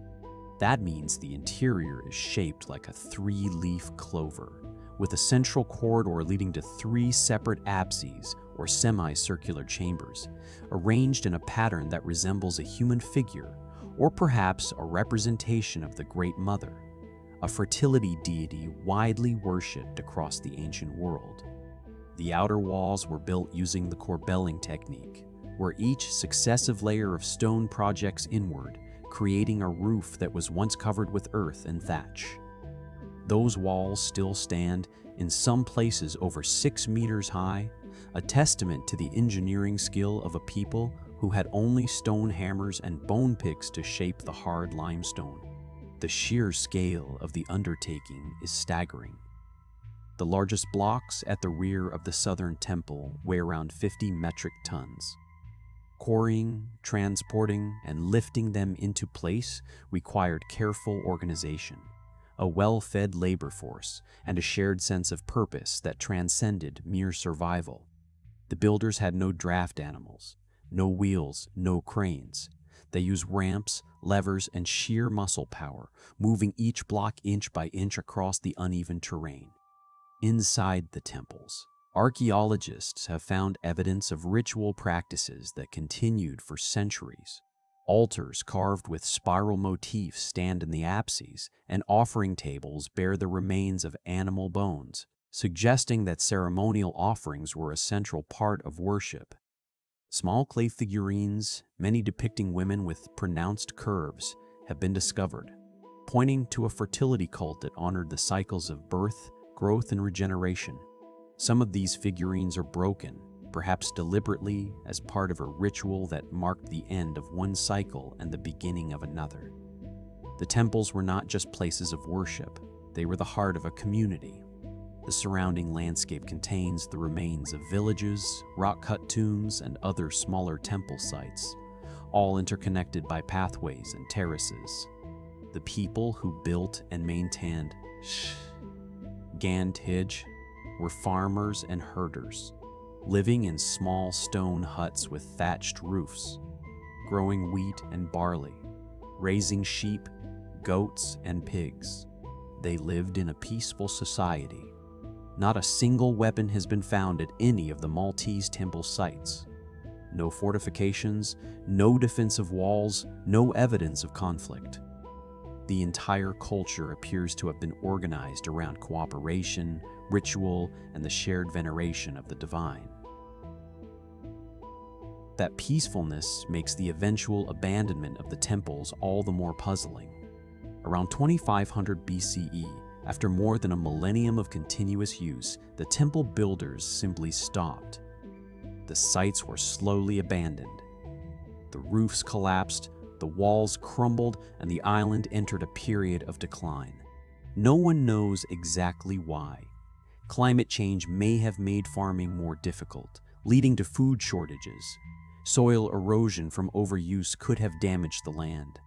That means the interior is shaped like a three-leaf clover, with a central corridor leading to three separate apses or semicircular chambers, arranged in a pattern that resembles a human figure, or perhaps a representation of the Great Mother, a fertility deity widely worshipped across the ancient world. The outer walls were built using the corbelling technique, where each successive layer of stone projects inward, creating a roof that was once covered with earth and thatch. Those walls still stand, in some places over 6 meters high, a testament to the engineering skill of a people who had only stone hammers and bone picks to shape the hard limestone. The sheer scale of the undertaking is staggering. The largest blocks at the rear of the southern temple weigh around 50 metric tons. Quarrying, transporting, and lifting them into place required careful organization, a well-fed labor force, and a shared sense of purpose that transcended mere survival. The builders had no draft animals, no wheels, no cranes. They used ramps, levers, and sheer muscle power, moving each block inch by inch across the uneven terrain. Inside the temples, archaeologists have found evidence of ritual practices that continued for centuries. Altars carved with spiral motifs stand in the apses, and offering tables bear the remains of animal bones, suggesting that ceremonial offerings were a central part of worship. Small clay figurines, many depicting women with pronounced curves, have been discovered, pointing to a fertility cult that honored the cycles of birth, growth, and regeneration. Some of these figurines are broken, perhaps deliberately as part of a ritual that marked the end of one cycle and the beginning of another. The temples were not just places of worship, they were the heart of a community. The surrounding landscape contains the remains of villages, rock-cut tombs, and other smaller temple sites, all interconnected by pathways and terraces. The people who built and maintained Ġgantija were farmers and herders, living in small stone huts with thatched roofs, growing wheat and barley, raising sheep, goats, and pigs. They lived in a peaceful society. Not a single weapon has been found at any of the Maltese temple sites. No fortifications, no defensive walls, no evidence of conflict. The entire culture appears to have been organized around cooperation, ritual, and the shared veneration of the divine. That peacefulness makes the eventual abandonment of the temples all the more puzzling. Around 2500 BCE, after more than a millennium of continuous use, the temple builders simply stopped. The sites were slowly abandoned. The roofs collapsed, the walls crumbled, and the island entered a period of decline. No one knows exactly why. Climate change may have made farming more difficult, leading to food shortages. Soil erosion from overuse could have damaged the land.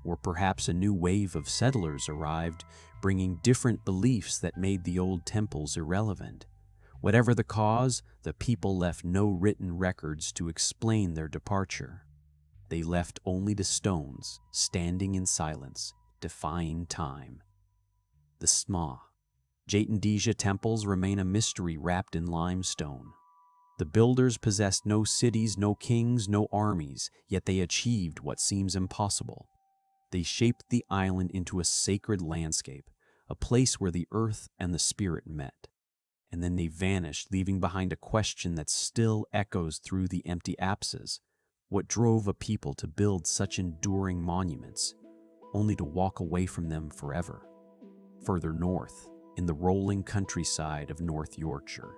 Or perhaps a new wave of settlers arrived, bringing different beliefs that made the old temples irrelevant. Whatever the cause, the people left no written records to explain their departure. They left only the stones, standing in silence, defying time. The Ġgantija temples remain a mystery wrapped in limestone. The builders possessed no cities, no kings, no armies, yet they achieved what seems impossible. They shaped the island into a sacred landscape, a place where the earth and the spirit met. And then they vanished, leaving behind a question that still echoes through the empty apses. What drove a people to build such enduring monuments, only to walk away from them forever? Further north, in the rolling countryside of North Yorkshire,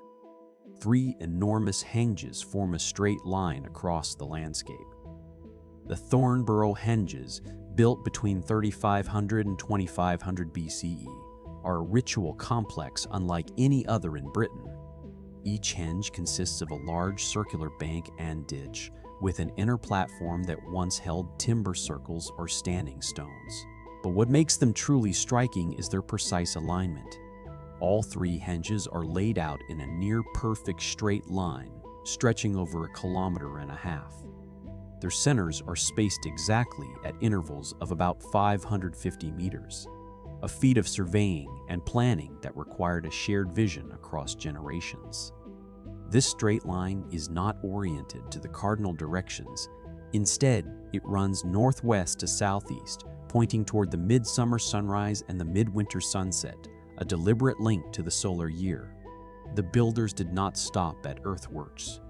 3 enormous Henges form a straight line across the landscape. The Thornborough Henges, built between 3500 and 2500 BCE, are a ritual complex unlike any other in Britain. Each henge consists of a large circular bank and ditch, with an inner platform that once held timber circles or standing stones. But what makes them truly striking is their precise alignment. All 3 henges are laid out in a near-perfect straight line, stretching over 1.5 kilometers. Their centers are spaced exactly at intervals of about 550 meters, a feat of surveying and planning that required a shared vision across generations. This straight line is not oriented to the cardinal directions. Instead, it runs northwest to southeast, pointing toward the midsummer sunrise and the midwinter sunset, a deliberate link to the solar year. The builders did not stop at earthworks.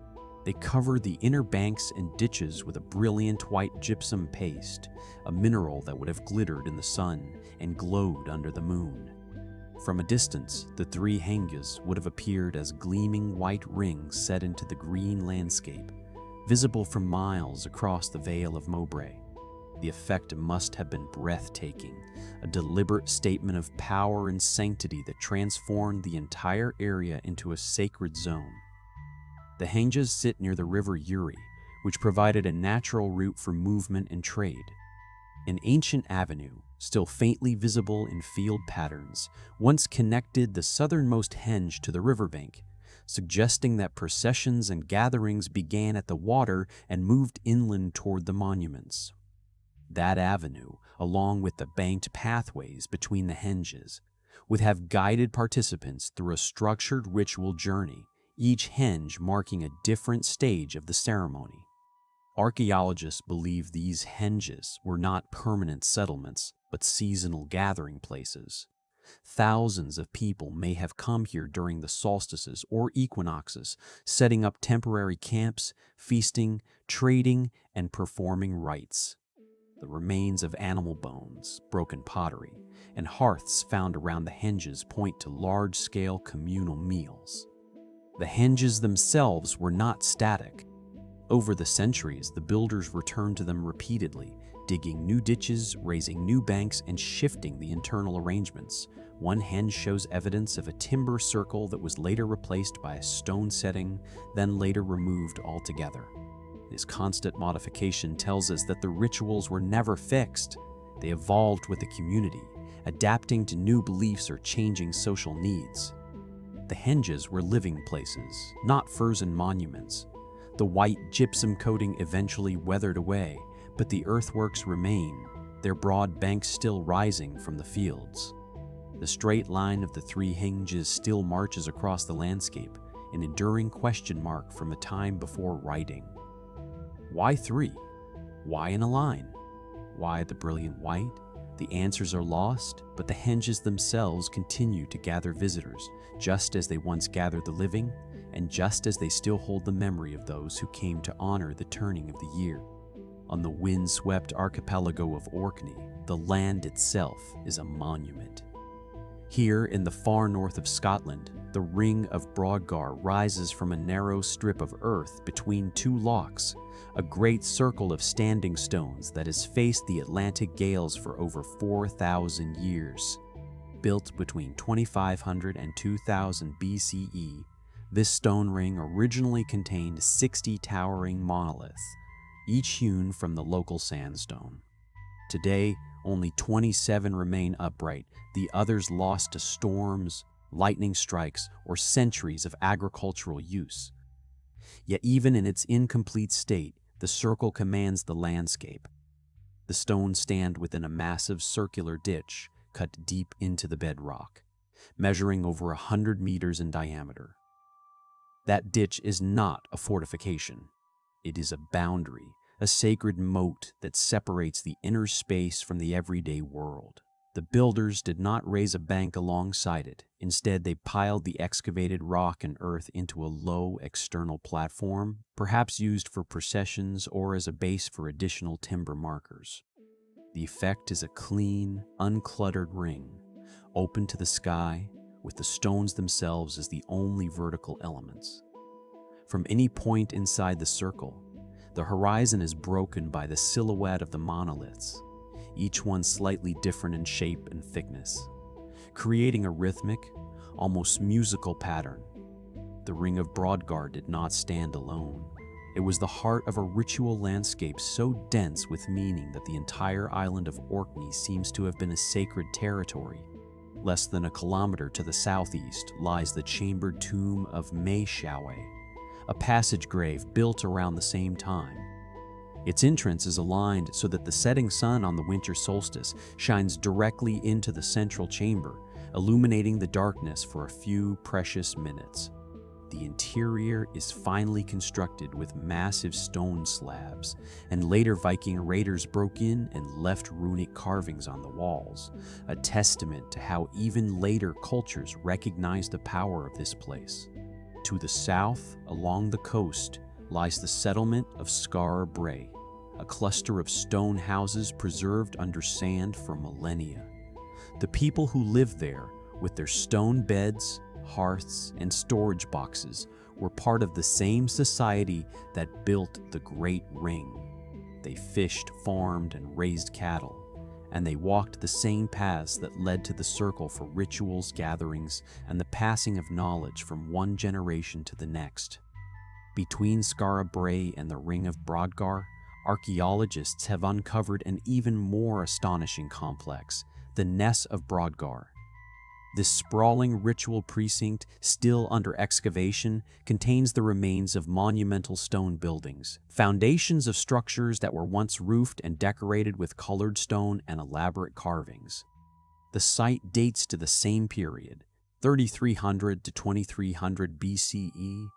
They covered the inner banks and ditches with a brilliant white gypsum paste, a mineral that would have glittered in the sun and glowed under the moon. From a distance, the 3 Henges would have appeared as gleaming white rings set into the green landscape, visible from miles across the Vale of Mowbray. The effect must have been breathtaking, a deliberate statement of power and sanctity that transformed the entire area into a sacred zone. The Henges sit near the river Uri, which provided a natural route for movement and trade. An ancient avenue, still faintly visible in field patterns, once connected the southernmost henge to the riverbank, suggesting that processions and gatherings began at the water and moved inland toward the monuments. That avenue, along with the banked pathways between the henges, would have guided participants through a structured ritual journey, each henge marking a different stage of the ceremony. Archaeologists believe these henges were not permanent settlements, but seasonal gathering places. Thousands of people may have come here during the solstices or equinoxes, setting up temporary camps, feasting, trading, and performing rites. The remains of animal bones, broken pottery, and hearths found around the henges point to large-scale communal meals. The henges themselves were not static. Over the centuries, the builders returned to them repeatedly, digging new ditches, raising new banks, and shifting the internal arrangements. One henge shows evidence of a timber circle that was later replaced by a stone setting, then later removed altogether. This constant modification tells us that the rituals were never fixed. They evolved with the community, adapting to new beliefs or changing social needs. The henges were living places, not frozen monuments. The white gypsum coating eventually weathered away, but the earthworks remain, their broad banks still rising from the fields. The straight line of the 3 henges still marches across the landscape, an enduring question mark from a time before writing. Why 3? Why in a line? Why the brilliant white? The answers are lost, but the henges themselves continue to gather visitors, just as they once gathered the living, and just as they still hold the memory of those who came to honor the turning of the year. On the wind-swept archipelago of Orkney, the land itself is a monument. Here in the far north of Scotland, the Ring of Brodgar rises from a narrow strip of earth between 2 lochs, a great circle of standing stones that has faced the Atlantic gales for over 4,000 years. Built between 2500 and 2000 BCE, this stone ring originally contained 60 towering monoliths, each hewn from the local sandstone. Today, only 27 remain upright, the others lost to storms, lightning strikes, or centuries of agricultural use. Yet even in its incomplete state, the circle commands the landscape. The stones stand within a massive circular ditch cut deep into the bedrock, measuring over 100 meters in diameter. That ditch is not a fortification. It is a boundary, a sacred moat that separates the inner space from the everyday world. The builders did not raise a bank alongside it. Instead, they piled the excavated rock and earth into a low external platform, perhaps used for processions or as a base for additional timber markers. The effect is a clean, uncluttered ring, open to the sky, with the stones themselves as the only vertical elements. From any point inside the circle, the horizon is broken by the silhouette of the monoliths, each one slightly different in shape and thickness, creating a rhythmic, almost musical pattern. The Ring of Brodgar did not stand alone. It was the heart of a ritual landscape so dense with meaning that the entire island of Orkney seems to have been a sacred territory. Less than a kilometer to the southeast lies the chambered tomb of Maeshowe, a passage grave built around the same time. Its entrance is aligned so that the setting sun on the winter solstice shines directly into the central chamber, illuminating the darkness for a few precious minutes. The interior is finely constructed with massive stone slabs, and later Viking raiders broke in and left runic carvings on the walls, a testament to how even later cultures recognized the power of this place. To the south, along the coast, lies the settlement of Skara Brae, a cluster of stone houses preserved under sand for millennia. The people who lived there, with their stone beds, hearths, and storage boxes, were part of the same society that built the Great Ring. They fished, farmed, and raised cattle, and they walked the same paths that led to the circle for rituals, gatherings, and the passing of knowledge from one generation to the next. Between Skara Brae and the Ring of Brodgar, archaeologists have uncovered an even more astonishing complex, the Ness of Brodgar. This sprawling ritual precinct, still under excavation, contains the remains of monumental stone buildings, foundations of structures that were once roofed and decorated with colored stone and elaborate carvings. The site dates to the same period, 3300 to 2300 BCE,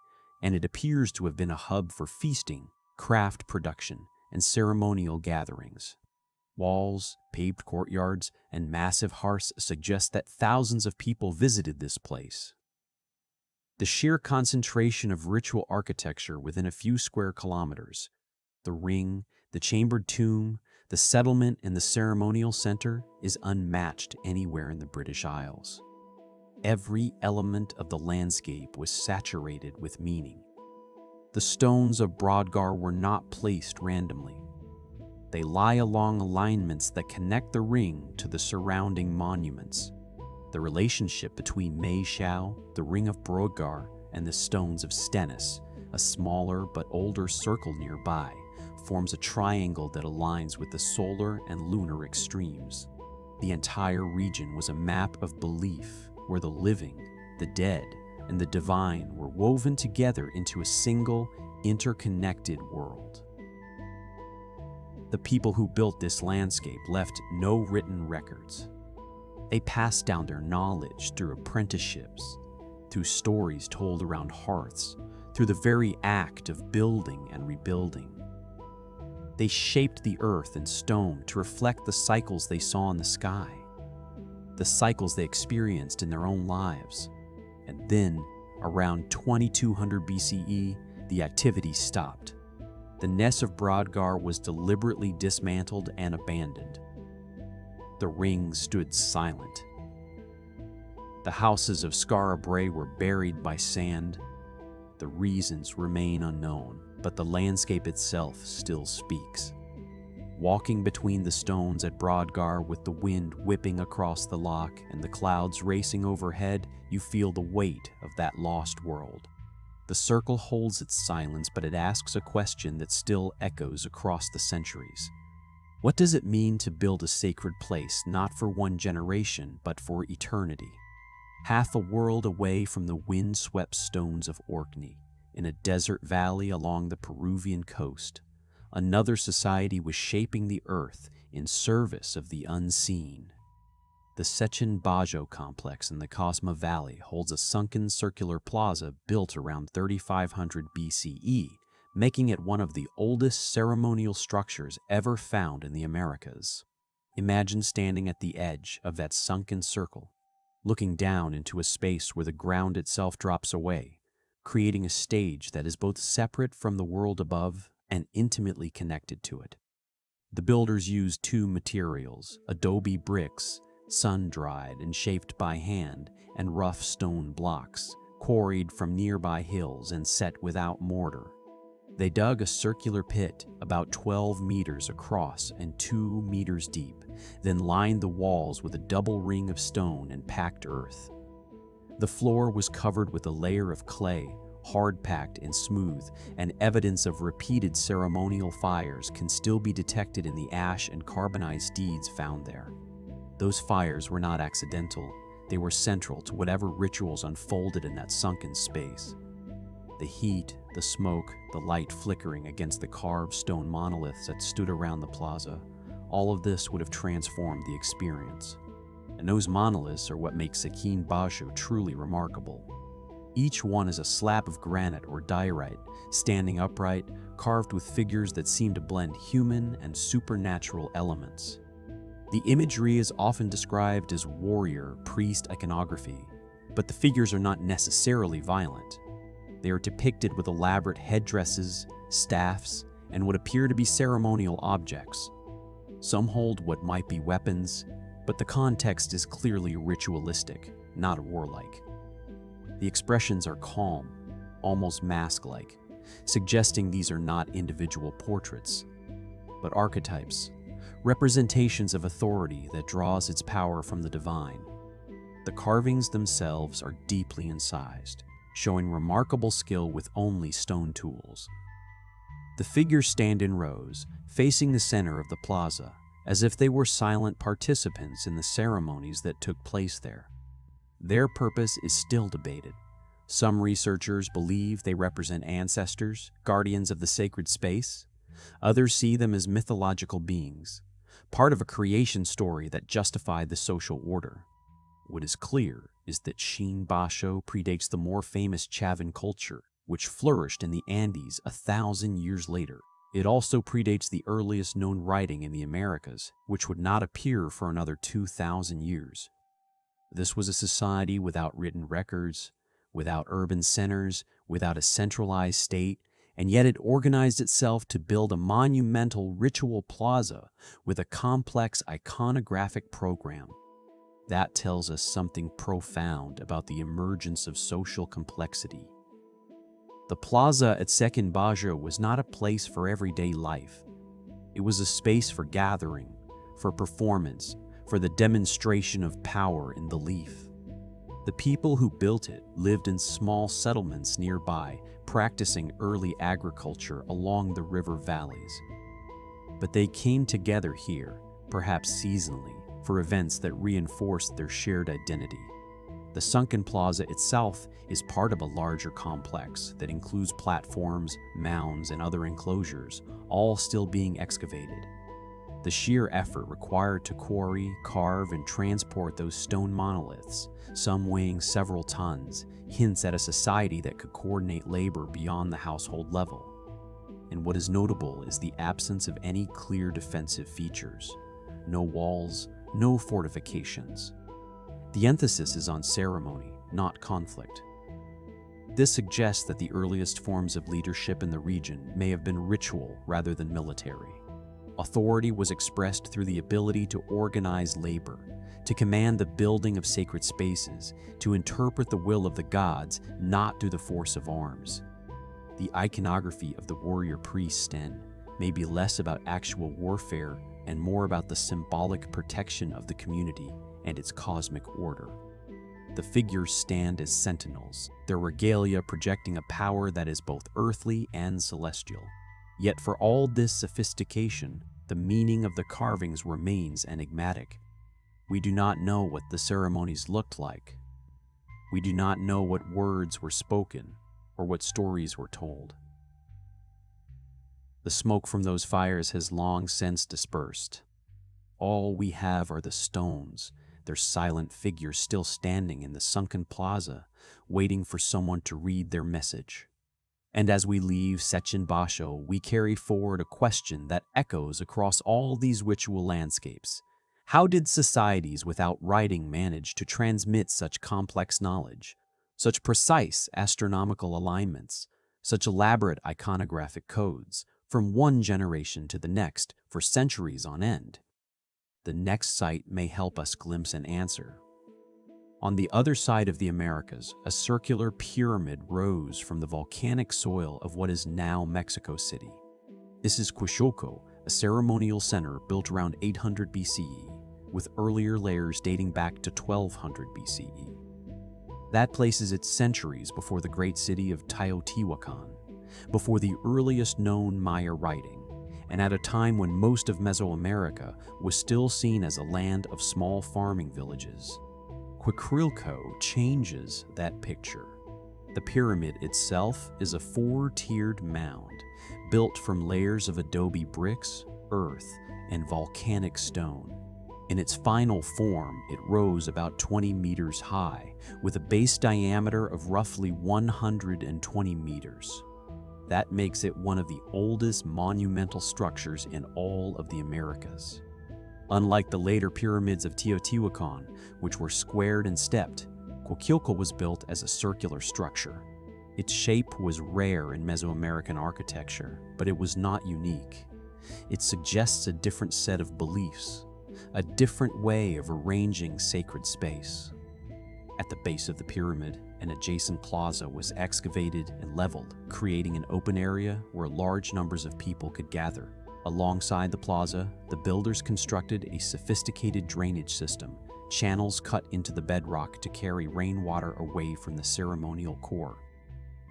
and it appears to have been a hub for feasting, craft production, and ceremonial gatherings. Walls, paved courtyards, and massive hearths suggest that thousands of people visited this place. The sheer concentration of ritual architecture within a few square kilometers, the ring, the chambered tomb, the settlement, and the ceremonial center is unmatched anywhere in the British Isles. Every element of the landscape was saturated with meaning. The stones of Brodgar were not placed randomly. They lie along alignments that connect the ring to the surrounding monuments. The relationship between Maeshowe, the Ring of Brodgar, and the stones of Stennis, a smaller but older circle nearby, forms a triangle that aligns with the solar and lunar extremes. The entire region was a map of belief where the living, the dead, and the divine were woven together into a single, interconnected world. The people who built this landscape left no written records. They passed down their knowledge through apprenticeships, through stories told around hearths, through the very act of building and rebuilding. They shaped the earth and stone to reflect the cycles they saw in the sky, the cycles they experienced in their own lives. And then, around 2200 BCE, the activity stopped. The Ness of Brodgar was deliberately dismantled and abandoned. The ring stood silent. The houses of Skara Brae were buried by sand. The reasons remain unknown, but the landscape itself still speaks. Walking between the stones at Brodgar with the wind whipping across the loch and the clouds racing overhead, you feel the weight of that lost world. The circle holds its silence, but it asks a question that still echoes across the centuries. What does it mean to build a sacred place not for one generation, but for eternity? half a world away from the wind-swept stones of Orkney, in a desert valley along the Peruvian coast, another society was shaping the earth in service of the unseen. The Sechen Bajo complex in the Cosma Valley holds a sunken circular plaza built around 3500 BCE, making it one of the oldest ceremonial structures ever found in the Americas. Imagine standing at the edge of that sunken circle, looking down into a space where the ground itself drops away, creating a stage that is both separate from the world above and intimately connected to it. The builders used two materials, adobe bricks, sun-dried and shaped by hand, and rough stone blocks, quarried from nearby hills and set without mortar. They dug a circular pit about 12 meters across and 2 meters deep, then lined the walls with a double ring of stone and packed earth. The floor was covered with a layer of clay, hard-packed and smooth, and evidence of repeated ceremonial fires can still be detected in the ash and carbonized deeds found there. Those fires were not accidental, they were central to whatever rituals unfolded in that sunken space. The heat, the smoke, the light flickering against the carved stone monoliths that stood around the plaza, all of this would have transformed the experience. And those monoliths are what makes Sechen Bajo truly remarkable. Each one is a slab of granite or diorite, standing upright, carved with figures that seem to blend human and supernatural elements. The imagery is often described as warrior, priest iconography, but the figures are not necessarily violent. They are depicted with elaborate headdresses, staffs, and what appear to be ceremonial objects. Some hold what might be weapons, but the context is clearly ritualistic, not warlike. The expressions are calm, almost mask-like, suggesting these are not individual portraits, but archetypes, representations of authority that draws its power from the divine. The carvings themselves are deeply incised, showing remarkable skill with only stone tools. The figures stand in rows, facing the center of the plaza, as if they were silent participants in the ceremonies that took place there. Their purpose is still debated. Some researchers believe they represent ancestors, guardians of the sacred space. Others see them as mythological beings, part of a creation story that justified the social order. What is clear is that Sechen Bajo predates the more famous Chavin culture, which flourished in the Andes 1,000 years later. It also predates the earliest known writing in the Americas, which would not appear for another 2,000 years. This was a society without written records, without urban centers, without a centralized state, and yet it organized itself to build a monumental ritual plaza with a complex iconographic program. That tells us something profound about the emergence of social complexity. The plaza at Sechen Bajo was not a place for everyday life. It was a space for gathering, for performance, for the demonstration of power and belief. The people who built it lived in small settlements nearby, practicing early agriculture along the river valleys. But they came together here, perhaps seasonally, for events that reinforced their shared identity. The Sunken Plaza itself is part of a larger complex that includes platforms, mounds, and other enclosures, all still being excavated. The sheer effort required to quarry, carve, and transport those stone monoliths, some weighing several tons, hints at a society that could coordinate labor beyond the household level. And what is notable is the absence of any clear defensive features. No walls, no fortifications. The emphasis is on ceremony, not conflict. This suggests that the earliest forms of leadership in the region may have been ritual rather than military. Authority was expressed through the ability to organize labor, to command the building of sacred spaces, to interpret the will of the gods, not through the force of arms. The iconography of the warrior priest then may be less about actual warfare and more about the symbolic protection of the community and its cosmic order. The figures stand as sentinels, their regalia projecting a power that is both earthly and celestial. Yet for all this sophistication, the meaning of the carvings remains enigmatic. We do not know what the ceremonies looked like. We do not know what words were spoken or what stories were told. The smoke from those fires has long since dispersed. All we have are the stones, their silent figures still standing in the sunken plaza, waiting for someone to read their message. And as we leave Sechin Basho, we carry forward a question that echoes across all these ritual landscapes. How did societies without writing manage to transmit such complex knowledge, such precise astronomical alignments, such elaborate iconographic codes, from one generation to the next for centuries on end? The next site may help us glimpse an answer. On the other side of the Americas, a circular pyramid rose from the volcanic soil of what is now Mexico City. This is Quixoco, a ceremonial center built around 800 BCE, with earlier layers dating back to 1200 BCE. That places it centuries before the great city of Teotihuacan, before the earliest known Maya writing, and at a time when most of Mesoamerica was still seen as a land of small farming villages. Quixoco changes that picture. The pyramid itself is a four-tiered mound built from layers of adobe bricks, earth, and volcanic stone. In its final form, it rose about 20 meters high, with a base diameter of roughly 120 meters. That makes it one of the oldest monumental structures in all of the Americas. Unlike the later pyramids of Teotihuacan, which were squared and stepped, Quixoco was built as a circular structure. Its shape was rare in Mesoamerican architecture, but it was not unique. It suggests a different set of beliefs, a different way of arranging sacred space. At the base of the pyramid, an adjacent plaza was excavated and leveled, creating an open area where large numbers of people could gather. Alongside the plaza, the builders constructed a sophisticated drainage system, channels cut into the bedrock to carry rainwater away from the ceremonial core.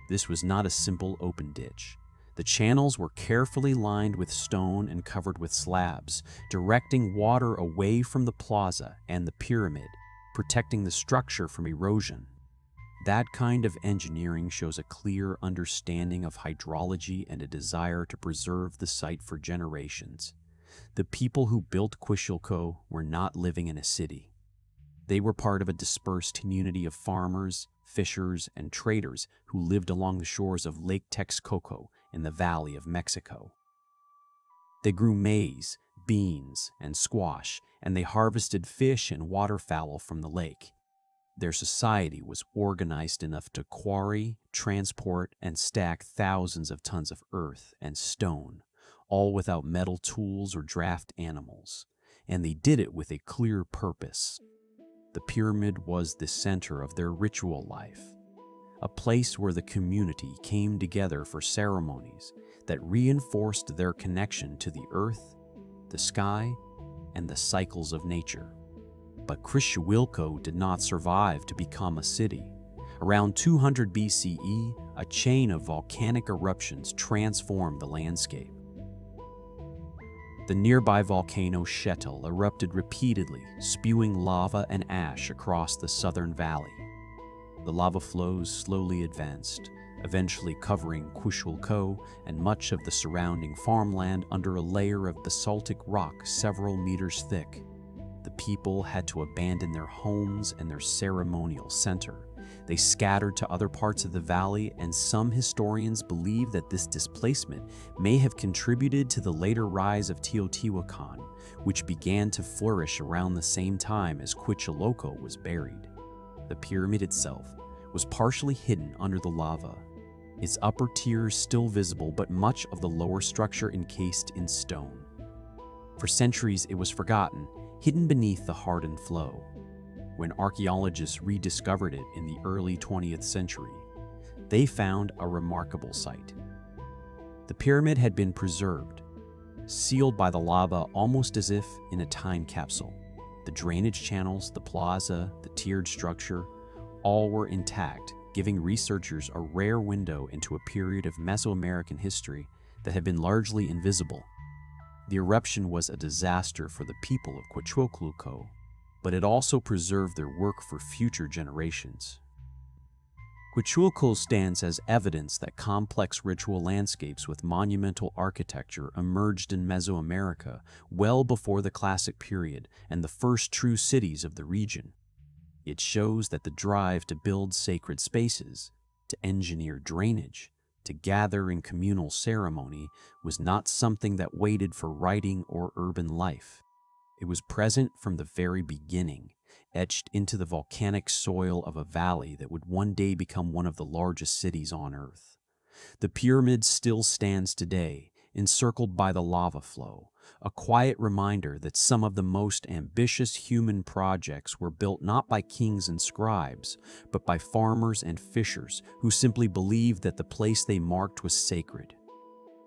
This was not a simple open ditch. The channels were carefully lined with stone and covered with slabs, directing water away from the plaza and the pyramid, protecting the structure from erosion. That kind of engineering shows a clear understanding of hydrology and a desire to preserve the site for generations. The people who built Quixoco were not living in a city. They were part of a dispersed community of farmers, fishers, and traders who lived along the shores of Lake Texcoco in the Valley of Mexico. They grew maize, beans, and squash, and they harvested fish and waterfowl from the lake. Their society was organized enough to quarry, transport, and stack thousands of tons of earth and stone, all without metal tools or draft animals. And they did it with a clear purpose. The pyramid was the center of their ritual life, a place where the community came together for ceremonies that reinforced their connection to the earth, the sky, and the cycles of nature. But Quixoco did not survive to become a city. Around 200 BCE, a chain of volcanic eruptions transformed the landscape. The nearby volcano Xetl erupted repeatedly, spewing lava and ash across the southern valley. The lava flows slowly advanced, eventually covering Quixoco and much of the surrounding farmland under a layer of basaltic rock several meters thick. The people had to abandon their homes and their ceremonial center. They scattered to other parts of the valley, and some historians believe that this displacement may have contributed to the later rise of Teotihuacan, which began to flourish around the same time as Quixoco was buried. The pyramid itself was partially hidden under the lava, its upper tiers still visible, but much of the lower structure encased in stone. For centuries it was forgotten, hidden beneath the hardened flow. When archaeologists rediscovered it in the early 20th century, they found a remarkable sight. The pyramid had been preserved, sealed by the lava almost as if in a time capsule. The drainage channels, the plaza, the tiered structure, all were intact, giving researchers a rare window into a period of Mesoamerican history that had been largely invisible. The eruption was a disaster for the people of Quixoco, but it also preserved their work for future generations. Huachuca stands as evidence that complex ritual landscapes with monumental architecture emerged in Mesoamerica well before the Classic period and the first true cities of the region. It shows that the drive to build sacred spaces, to engineer drainage, to gather in communal ceremony was not something that waited for writing or urban life. It was present from the very beginning, etched into the volcanic soil of a valley that would one day become one of the largest cities on Earth. The pyramid still stands today, encircled by the lava flow, a quiet reminder that some of the most ambitious human projects were built not by kings and scribes, but by farmers and fishers who simply believed that the place they marked was sacred.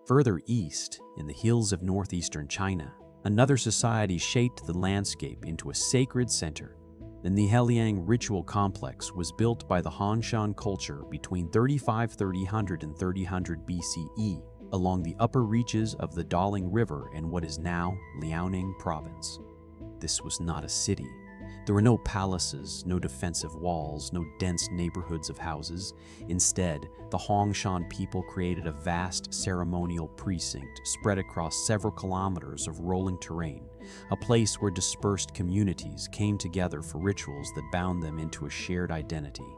Further east, in the hills of northeastern China, another society shaped the landscape into a sacred center. The Niuheliang ritual complex was built by the Hongshan culture between 3500 and 3000 BCE along the upper reaches of the Daling River in what is now Liaoning province. This was not a city. There were no palaces, no defensive walls, no dense neighborhoods of houses. Instead, the Hongshan people created a vast ceremonial precinct spread across several kilometers of rolling terrain, a place where dispersed communities came together for rituals that bound them into a shared identity.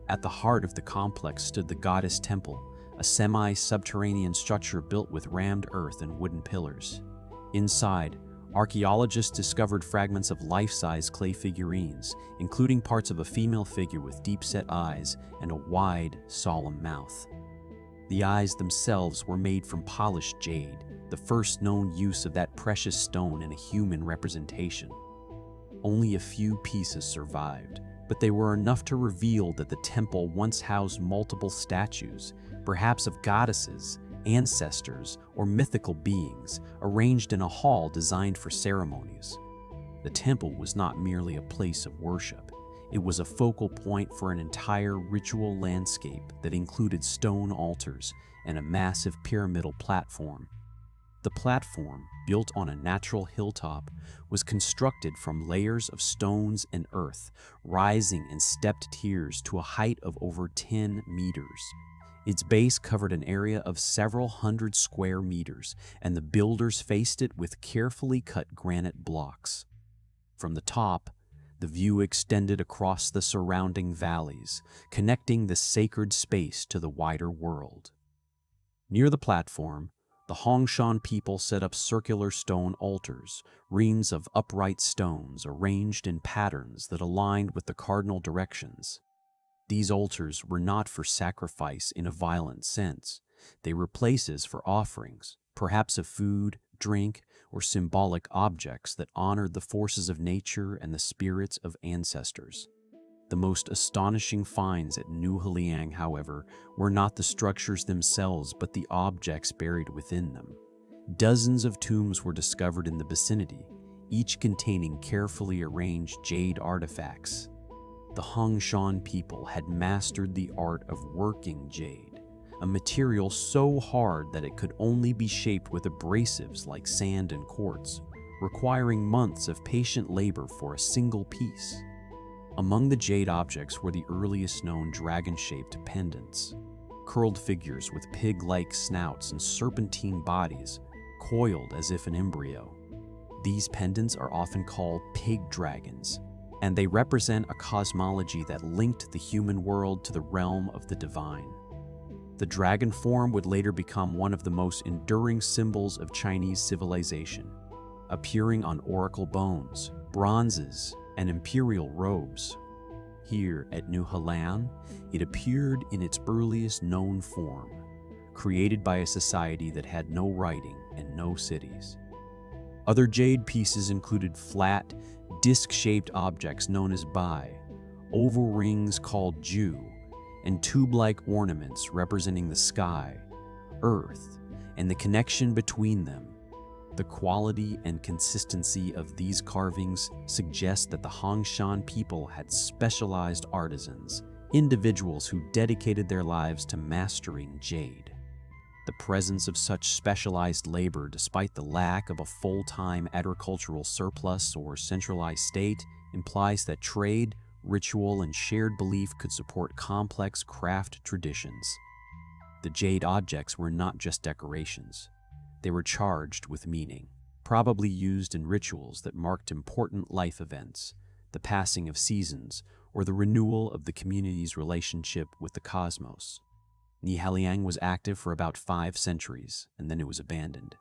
At the heart of the complex stood the goddess temple, a semi-subterranean structure built with rammed earth and wooden pillars. Inside, archaeologists discovered fragments of life-size clay figurines, including parts of a female figure with deep-set eyes and a wide, solemn mouth. The eyes themselves were made from polished jade, the first known use of that precious stone in a human representation. Only a few pieces survived, but they were enough to reveal that the temple once housed multiple statues, perhaps of goddesses, ancestors, or mythical beings, arranged in a hall designed for ceremonies. The temple was not merely a place of worship. It was a focal point for an entire ritual landscape that included stone altars and a massive pyramidal platform. The platform, built on a natural hilltop, was constructed from layers of stones and earth, rising in stepped tiers to a height of over 10 meters. Its base covered an area of several hundred square meters, and the builders faced it with carefully cut granite blocks. From the top, the view extended across the surrounding valleys, connecting the sacred space to the wider world. Near the platform, the Hongshan people set up circular stone altars, reams of upright stones arranged in patterns that aligned with the cardinal directions. These altars were not for sacrifice in a violent sense. They were places for offerings, perhaps of food, drink, or symbolic objects that honored the forces of nature and the spirits of ancestors. The most astonishing finds at Niuheliang, however, were not the structures themselves but the objects buried within them. Dozens of tombs were discovered in the vicinity, each containing carefully arranged jade artifacts. The Hongshan people had mastered the art of working jade, a material so hard that it could only be shaped with abrasives like sand and quartz, requiring months of patient labor for a single piece. Among the jade objects were the earliest known dragon-shaped pendants, curled figures with pig-like snouts and serpentine bodies, coiled as if an embryo. These pendants are often called pig dragons, and they represent a cosmology that linked the human world to the realm of the divine. The dragon form would later become one of the most enduring symbols of Chinese civilization, appearing on oracle bones, bronzes, and imperial robes. Here at Niuheliang, it appeared in its earliest known form, created by a society that had no writing and no cities. Other jade pieces included flat, disc-shaped objects known as bai, oval rings called ju, and tube-like ornaments representing the sky, earth, and the connection between them. The quality and consistency of these carvings suggest that the Hongshan people had specialized artisans, individuals who dedicated their lives to mastering jade. The presence of such specialized labor, despite the lack of a full-time agricultural surplus or centralized state, implies that trade, ritual, and shared belief could support complex craft traditions. The jade objects were not just decorations. They were charged with meaning, probably used in rituals that marked important life events, the passing of seasons, or the renewal of the community's relationship with the cosmos. Niuheliang was active for about 5 centuries, and then it was abandoned.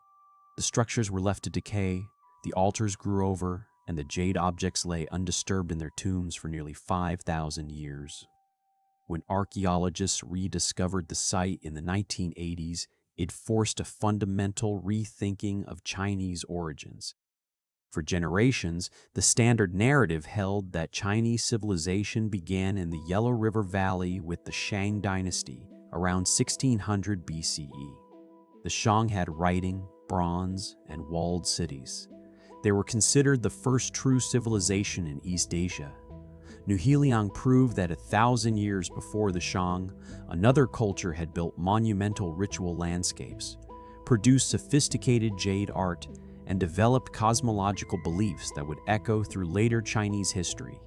The structures were left to decay, the altars grew over, and the jade objects lay undisturbed in their tombs for nearly 5,000 years. When archaeologists rediscovered the site in the 1980s, it forced a fundamental rethinking of Chinese origins. For generations, the standard narrative held that Chinese civilization began in the Yellow River Valley with the Shang dynasty around 1600 BCE. The Shang had writing, bronze, and walled cities. They were considered the first true civilization in East Asia. Niuheliang proved that 1,000 years before the Shang, another culture had built monumental ritual landscapes, produced sophisticated jade art, and developed cosmological beliefs that would echo through later Chinese history.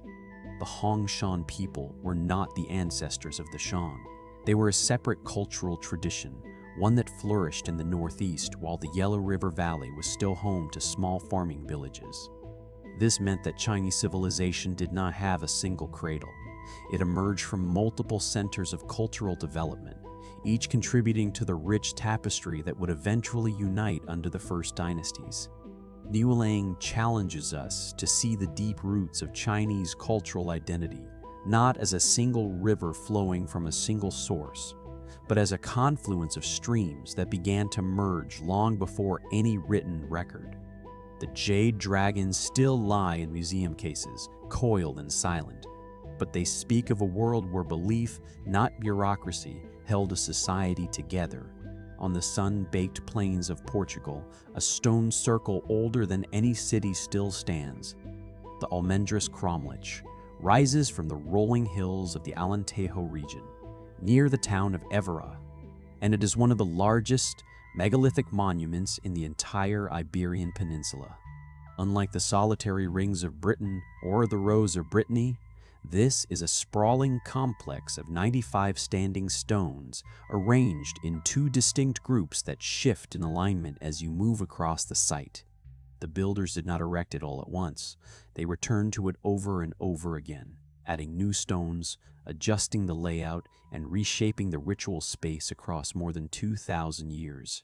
The Hongshan people were not the ancestors of the Shang. They were a separate cultural tradition, one that flourished in the northeast while the Yellow River Valley was still home to small farming villages. This meant that Chinese civilization did not have a single cradle. It emerged from multiple centers of cultural development, each contributing to the rich tapestry that would eventually unite under the first dynasties. Niuheliang challenges us to see the deep roots of Chinese cultural identity, not as a single river flowing from a single source, but as a confluence of streams that began to merge long before any written record. The jade dragons still lie in museum cases, coiled and silent, but they speak of a world where belief, not bureaucracy, held a society together. On the sun-baked plains of Portugal, a stone circle older than any city still stands. The Almendras Cromlech rises from the rolling hills of the Alentejo region, near the town of Avebury, and it is one of the largest megalithic monuments in the entire Iberian Peninsula. Unlike the solitary rings of Britain or the Rose of Brittany, this is a sprawling complex of 95 standing stones arranged in 2 distinct groups that shift in alignment as you move across the site. The builders did not erect it all at once. They returned to it over and over again, adding new stones, adjusting the layout, and reshaping the ritual space across more than 2,000 years.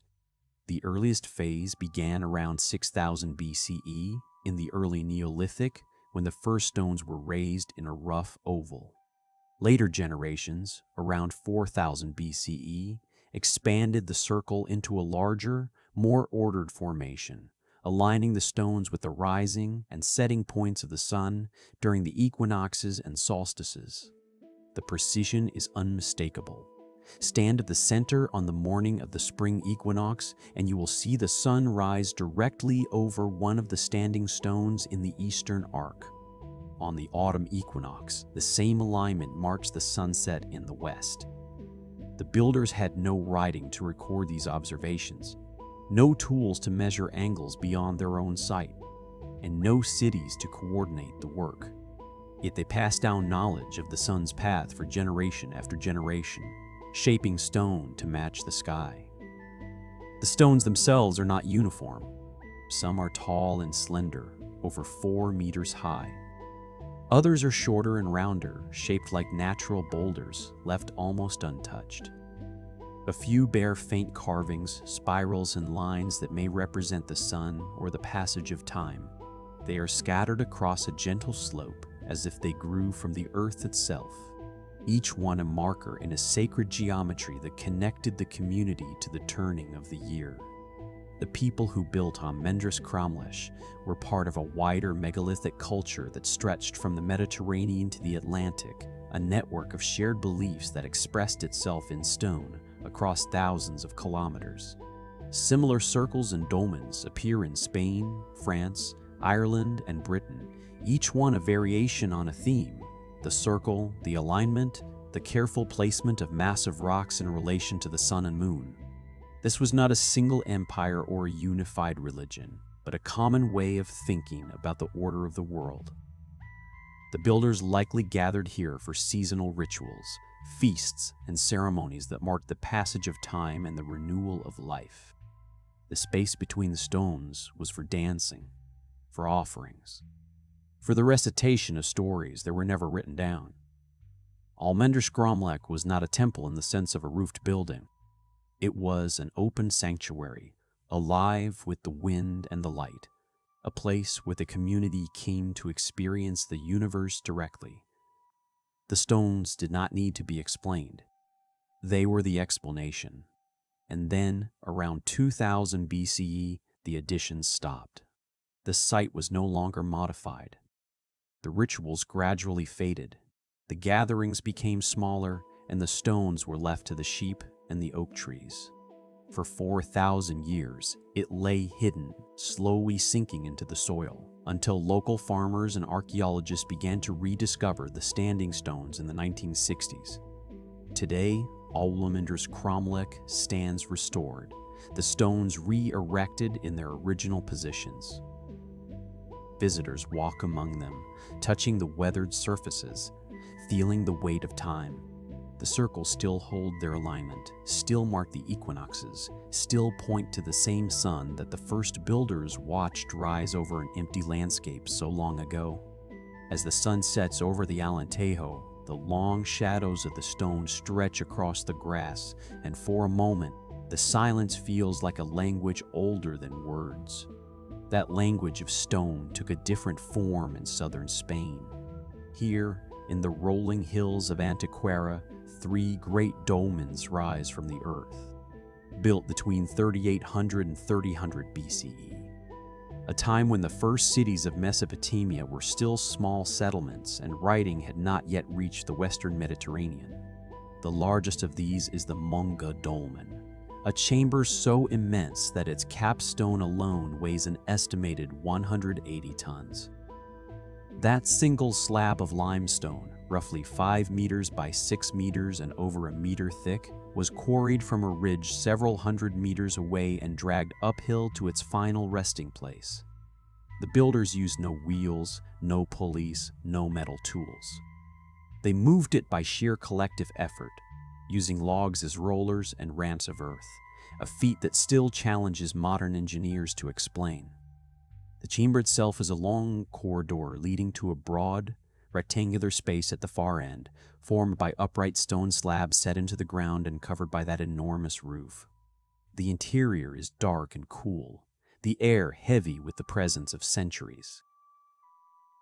The earliest phase began around 6,000 BCE in the early Neolithic, when the first stones were raised in a rough oval. Later generations, around 4,000 BCE, expanded the circle into a larger, more ordered formation, aligning the stones with the rising and setting points of the sun during the equinoxes and solstices. The precision is unmistakable. Stand at the center on the morning of the spring equinox, and you will see the sun rise directly over one of the standing stones in the eastern arc. On the autumn equinox, the same alignment marks the sunset in the west. The builders had no writing to record these observations, no tools to measure angles beyond their own site, and no cities to coordinate the work. Yet they passed down knowledge of the sun's path for generation after generation, shaping stone to match the sky. The stones themselves are not uniform. Some are tall and slender, over 4 meters high. Others are shorter and rounder, shaped like natural boulders, left almost untouched. A few bear faint carvings, spirals, and lines that may represent the sun or the passage of time. They are scattered across a gentle slope, as if they grew from the earth itself, each one a marker in a sacred geometry that connected the community to the turning of the year. The people who built Almendras Cromlech were part of a wider megalithic culture that stretched from the Mediterranean to the Atlantic, a network of shared beliefs that expressed itself in stone across thousands of kilometers. Similar circles and dolmens appear in Spain, France, Ireland, and Britain, each one a variation on a theme: the circle, the alignment, the careful placement of massive rocks in relation to the sun and moon. This was not a single empire or a unified religion, but a common way of thinking about the order of the world. The builders likely gathered here for seasonal rituals, feasts, and ceremonies that marked the passage of time and the renewal of life. The space between the stones was for dancing, for offerings, for the recitation of stories that were never written down. Almenderskramlek was not a temple in the sense of a roofed building. It was an open sanctuary, alive with the wind and the light, a place where the community came to experience the universe directly. The stones did not need to be explained. They were the explanation. And then, around 2000 BCE, the additions stopped. The site was no longer modified. The rituals gradually faded. The gatherings became smaller, and the stones were left to the sheep and the oak trees. For 4,000 years, it lay hidden, slowly sinking into the soil, until local farmers and archaeologists began to rediscover the standing stones in the 1960s. Today, Almenderskramlek stands restored, the stones re-erected in their original positions. Visitors walk among them, touching the weathered surfaces, feeling the weight of time. The circles still hold their alignment, still mark the equinoxes, still point to the same sun that the first builders watched rise over an empty landscape so long ago. As the sun sets over the Alentejo, the long shadows of the stone stretch across the grass, and for a moment, the silence feels like a language older than words. That language of stone took a different form in southern Spain. Here, in the rolling hills of Antequera, 3 great dolmens rise from the earth, built between 3800 and 3000 BCE, a time when the first cities of Mesopotamia were still small settlements and writing had not yet reached the western Mediterranean. The largest of these is the Munga Dolmen, a chamber so immense that its capstone alone weighs an estimated 180 tons. That single slab of limestone, roughly 5 meters by 6 meters and over a meter thick, was quarried from a ridge several hundred meters away and dragged uphill to its final resting place. The builders used no wheels, no pulleys, no metal tools. They moved it by sheer collective effort, using logs as rollers and ramps of earth, a feat that still challenges modern engineers to explain. The chamber itself is a long corridor leading to a broad, rectangular space at the far end, formed by upright stone slabs set into the ground and covered by that enormous roof. The interior is dark and cool, the air heavy with the presence of centuries.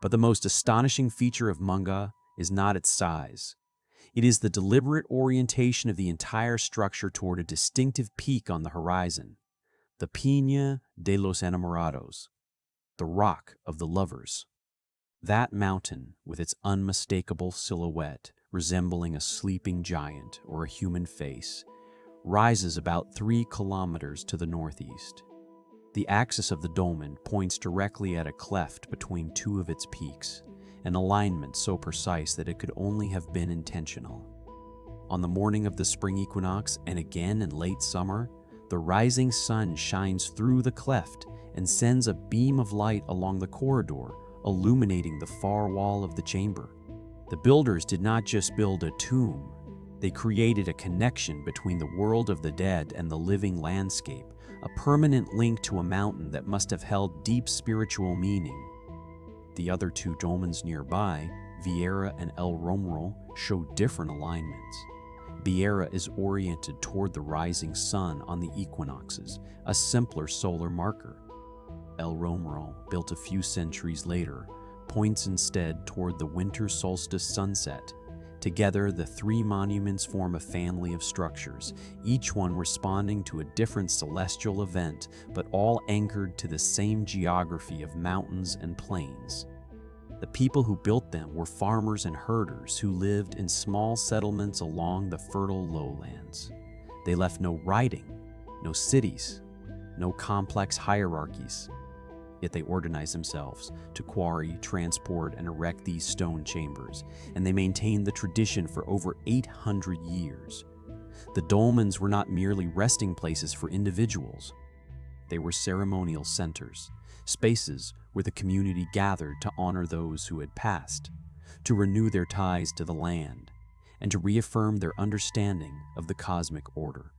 But the most astonishing feature of Munga is not its size. It is the deliberate orientation of the entire structure toward a distinctive peak on the horizon, the Peña de los Enamorados, the Rock of the Lovers. That mountain, with its unmistakable silhouette resembling a sleeping giant or a human face, rises about 3 kilometers to the northeast. The axis of the dolmen points directly at a cleft between 2 of its peaks, an alignment so precise that it could only have been intentional. On the morning of the spring equinox and again in late summer, the rising sun shines through the cleft and sends a beam of light along the corridor, illuminating the far wall of the chamber. The builders did not just build a tomb, they created a connection between the world of the dead and the living landscape, a permanent link to a mountain that must have held deep spiritual meaning. The other 2 dolmens nearby, Viera and El Romero, show different alignments. Viera is oriented toward the rising sun on the equinoxes, a simpler solar marker. El Romero, built a few centuries later, points instead toward the winter solstice sunset. Together, the 3 monuments form a family of structures, each one responding to a different celestial event, but all anchored to the same geography of mountains and plains. The people who built them were farmers and herders who lived in small settlements along the fertile lowlands. They left no writing, no cities, no complex hierarchies. Yet they organized themselves to quarry, transport, and erect these stone chambers, and they maintained the tradition for over 800 years. The dolmens were not merely resting places for individuals. They were ceremonial centers, spaces where the community gathered to honor those who had passed, to renew their ties to the land, and to reaffirm their understanding of the cosmic order.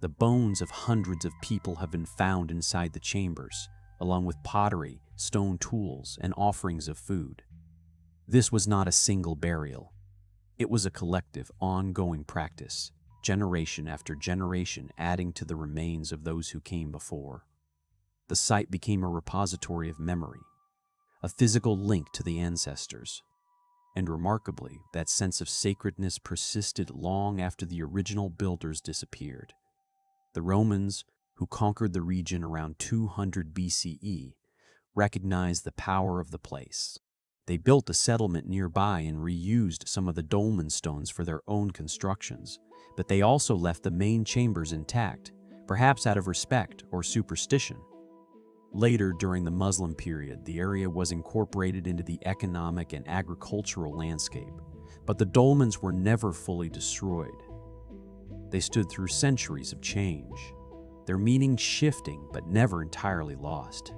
The bones of hundreds of people have been found inside the chambers, along with pottery, stone tools, and offerings of food. This was not a single burial. It was a collective, ongoing practice, generation after generation adding to the remains of those who came before. The site became a repository of memory, a physical link to the ancestors. And remarkably, that sense of sacredness persisted long after the original builders disappeared. The Romans, who conquered the region around 200 BCE, recognized the power of the place. They built a settlement nearby and reused some of the dolmen stones for their own constructions, but they also left the main chambers intact, perhaps out of respect or superstition. Later, during the Muslim period, the area was incorporated into the economic and agricultural landscape, but the dolmens were never fully destroyed. They stood through centuries of change, their meaning shifting but never entirely lost.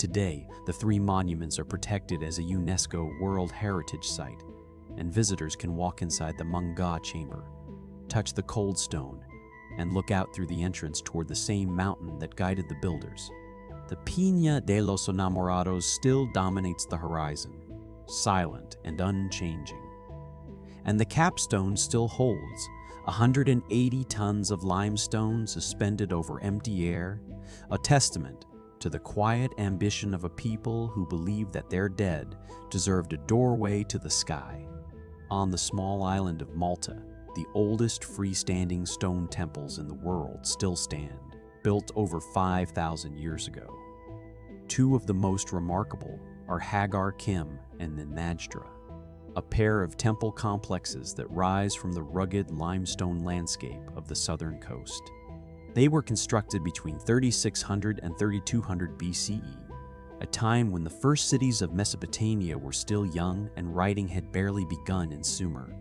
Today, the three monuments are protected as a UNESCO World Heritage Site, and visitors can walk inside the Manga chamber, touch the cold stone, and look out through the entrance toward the same mountain that guided the builders. The Piña de los Enamorados still dominates the horizon, silent and unchanging. And the capstone still holds 180 tons of limestone suspended over empty air, a testament to the quiet ambition of a people who believed that their dead deserved a doorway to the sky. On the small island of Malta, the oldest freestanding stone temples in the world still stand, built over 5,000 years ago. Two of the most remarkable are Hagar Kim and the Najdra, a pair of temple complexes that rise from the rugged limestone landscape of the southern coast. They were constructed between 3600 and 3200 BCE, a time when the first cities of Mesopotamia were still young and writing had barely begun in Sumer.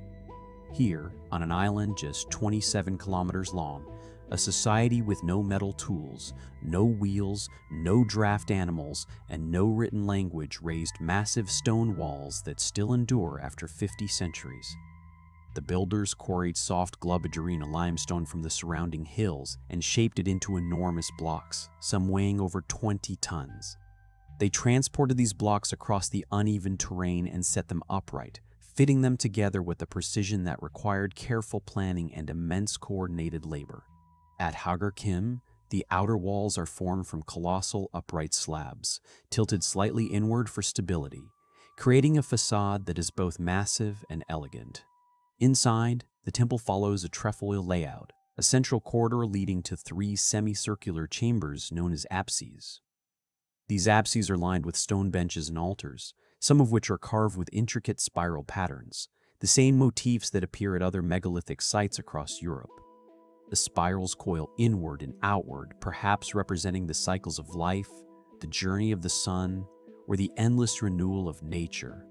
Here, on an island just 27 kilometers long, a society with no metal tools, no wheels, no draft animals, and no written language raised massive stone walls that still endure after 50 centuries. The builders quarried soft Globigerina limestone from the surrounding hills and shaped it into enormous blocks, some weighing over 20 tons. They transported these blocks across the uneven terrain and set them upright, fitting them together with a precision that required careful planning and immense coordinated labor. At Hagar Kim, the outer walls are formed from colossal upright slabs, tilted slightly inward for stability, creating a facade that is both massive and elegant. Inside, the temple follows a trefoil layout, a central corridor leading to three semicircular chambers known as apses. These apses are lined with stone benches and altars, some of which are carved with intricate spiral patterns, the same motifs that appear at other megalithic sites across Europe. The spirals coil inward and outward, perhaps representing the cycles of life, the journey of the sun, or the endless renewal of nature.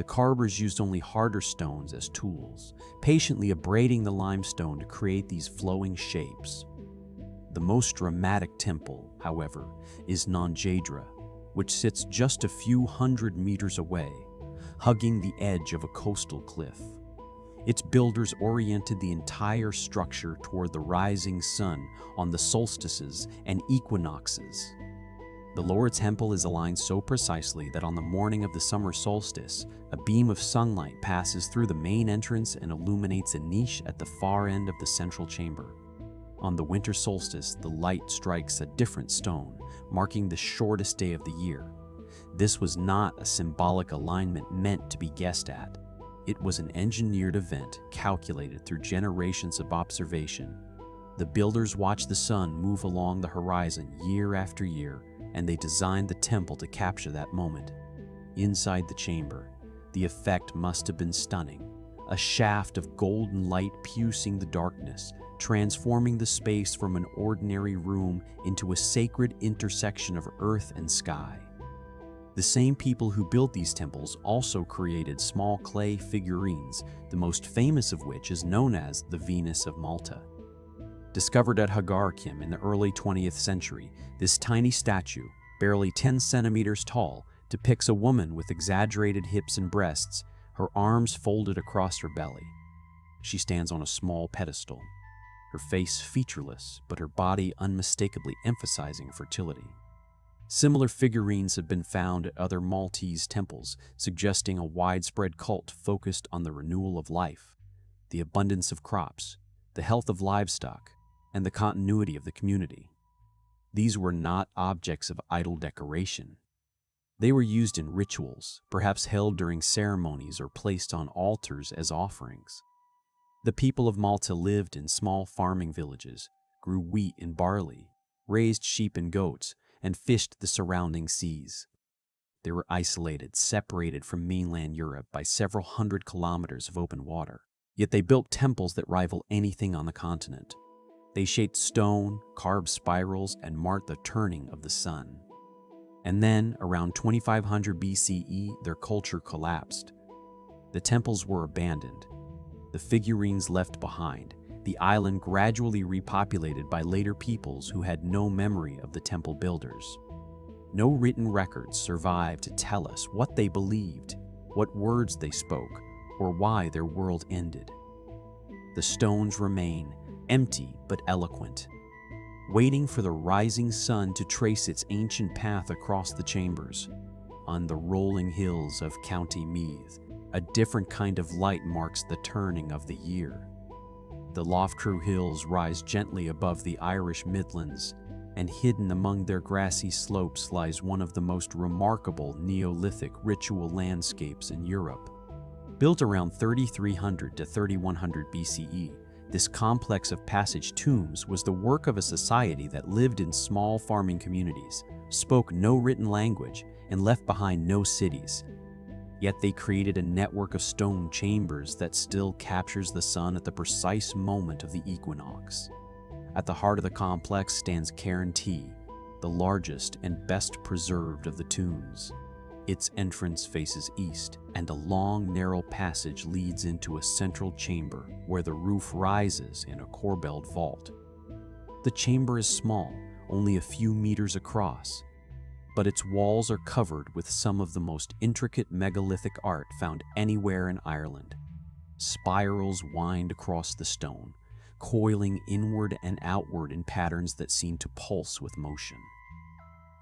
The carvers used only harder stones as tools, patiently abrading the limestone to create these flowing shapes. The most dramatic temple, however, is Newgrange, which sits just a few hundred meters away, hugging the edge of a coastal cliff. Its builders oriented the entire structure toward the rising sun on the solstices and equinoxes. The lower temple is aligned so precisely that on the morning of the summer solstice, a beam of sunlight passes through the main entrance and illuminates a niche at the far end of the central chamber. On the winter solstice, the light strikes a different stone, marking the shortest day of the year. This was not a symbolic alignment meant to be guessed at. It was an engineered event calculated through generations of observation. The builders watched the sun move along the horizon year after year, and they designed the temple to capture that moment. Inside the chamber, the effect must have been stunning. A shaft of golden light piercing the darkness, transforming the space from an ordinary room into a sacred intersection of earth and sky. The same people who built these temples also created small clay figurines, the most famous of which is known as the Venus of Malta. Discovered at Hagar Kim in the early 20th century, this tiny statue, barely 10 centimeters tall, depicts a woman with exaggerated hips and breasts, her arms folded across her belly. She stands on a small pedestal, her face featureless, but her body unmistakably emphasizing fertility. Similar figurines have been found at other Maltese temples, suggesting a widespread cult focused on the renewal of life, the abundance of crops, the health of livestock, and the continuity of the community. These were not objects of idle decoration. They were used in rituals, perhaps held during ceremonies or placed on altars as offerings. The people of Malta lived in small farming villages, grew wheat and barley, raised sheep and goats, and fished the surrounding seas. They were isolated, separated from mainland Europe by several hundred kilometers of open water. Yet they built temples that rival anything on the continent. They shaped stone, carved spirals, and marked the turning of the sun. And then, around 2500 BCE, their culture collapsed. The temples were abandoned, the figurines left behind, the island gradually repopulated by later peoples who had no memory of the temple builders. No written records survive to tell us what they believed, what words they spoke, or why their world ended. The stones remain, empty but eloquent, waiting for the rising sun to trace its ancient path across the chambers. On the rolling hills of County Meath, a different kind of light marks the turning of the year. The Loughcrew Hills rise gently above the Irish Midlands, and hidden among their grassy slopes lies one of the most remarkable Neolithic ritual landscapes in Europe. Built around 3300 to 3100 BCE, this complex of passage tombs was the work of a society that lived in small farming communities, spoke no written language, and left behind no cities. Yet they created a network of stone chambers that still captures the sun at the precise moment of the equinox. At the heart of the complex stands Ġgantija, the largest and best preserved of the tombs. Its entrance faces east, and a long, narrow passage leads into a central chamber where the roof rises in a corbelled vault. The chamber is small, only a few meters across, but its walls are covered with some of the most intricate megalithic art found anywhere in Ireland. Spirals wind across the stone, coiling inward and outward in patterns that seem to pulse with motion.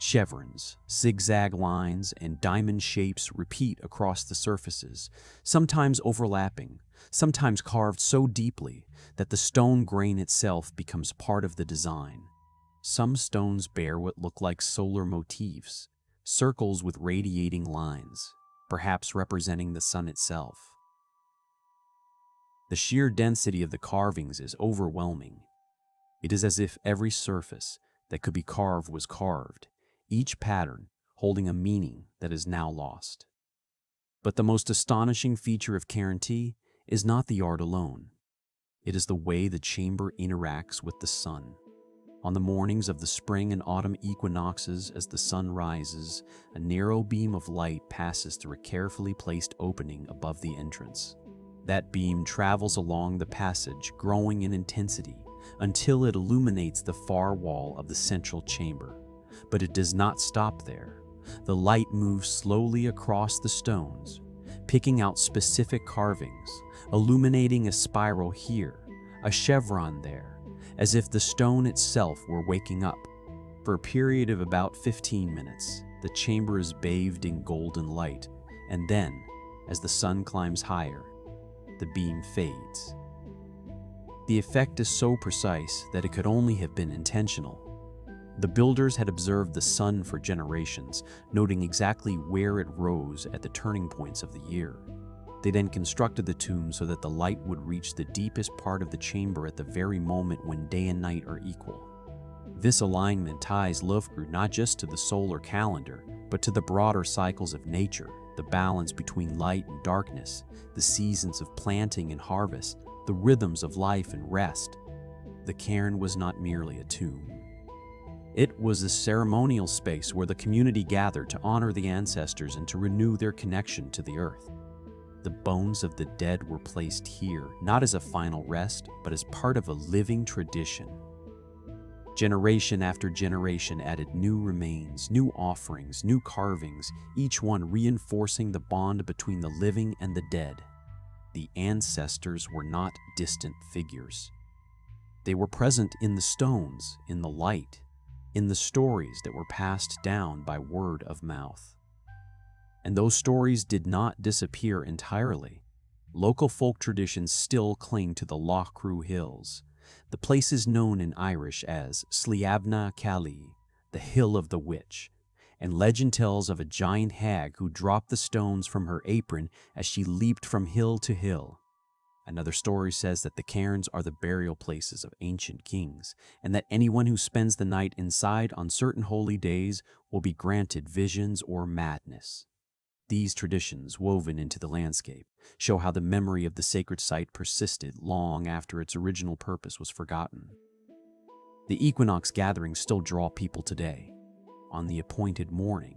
Chevrons, zigzag lines, and diamond shapes repeat across the surfaces, sometimes overlapping, sometimes carved so deeply that the stone grain itself becomes part of the design. Some stones bear what look like solar motifs, circles with radiating lines, perhaps representing the sun itself. The sheer density of the carvings is overwhelming. It is as if every surface that could be carved was carved, each pattern holding a meaning that is now lost. But the most astonishing feature of Ġgantija is not the art alone. It is the way the chamber interacts with the sun. On the mornings of the spring and autumn equinoxes, as the sun rises, a narrow beam of light passes through a carefully placed opening above the entrance. That beam travels along the passage, growing in intensity, until it illuminates the far wall of the central chamber. But it does not stop there. The light moves slowly across the stones, picking out specific carvings, illuminating a spiral here, a chevron there, as if the stone itself were waking up. For a period of about 15 minutes, the chamber is bathed in golden light, and then, as the sun climbs higher, the beam fades. The effect is so precise that it could only have been intentional. The builders had observed the sun for generations, noting exactly where it rose at the turning points of the year. They then constructed the tomb so that the light would reach the deepest part of the chamber at the very moment when day and night are equal. This alignment ties Loughcrew not just to the solar calendar, but to the broader cycles of nature, the balance between light and darkness, the seasons of planting and harvest, the rhythms of life and rest. The cairn was not merely a tomb. It was a ceremonial space where the community gathered to honor the ancestors and to renew their connection to the earth. The bones of the dead were placed here, not as a final rest, but as part of a living tradition. Generation after generation added new remains, new offerings, new carvings, each one reinforcing the bond between the living and the dead. The ancestors were not distant figures. They were present in the stones, in the light, in the stories that were passed down by word of mouth. And those stories did not disappear entirely. Local folk traditions still cling to the Lochcrew Hills. The place is known in Irish as Sliabna Cali, the Hill of the Witch, and legend tells of a giant hag who dropped the stones from her apron as she leaped from hill to hill. Another story says that the cairns are the burial places of ancient kings, and that anyone who spends the night inside on certain holy days will be granted visions or madness. These traditions, woven into the landscape, show how the memory of the sacred site persisted long after its original purpose was forgotten. The equinox gatherings still draw people today. On the appointed morning,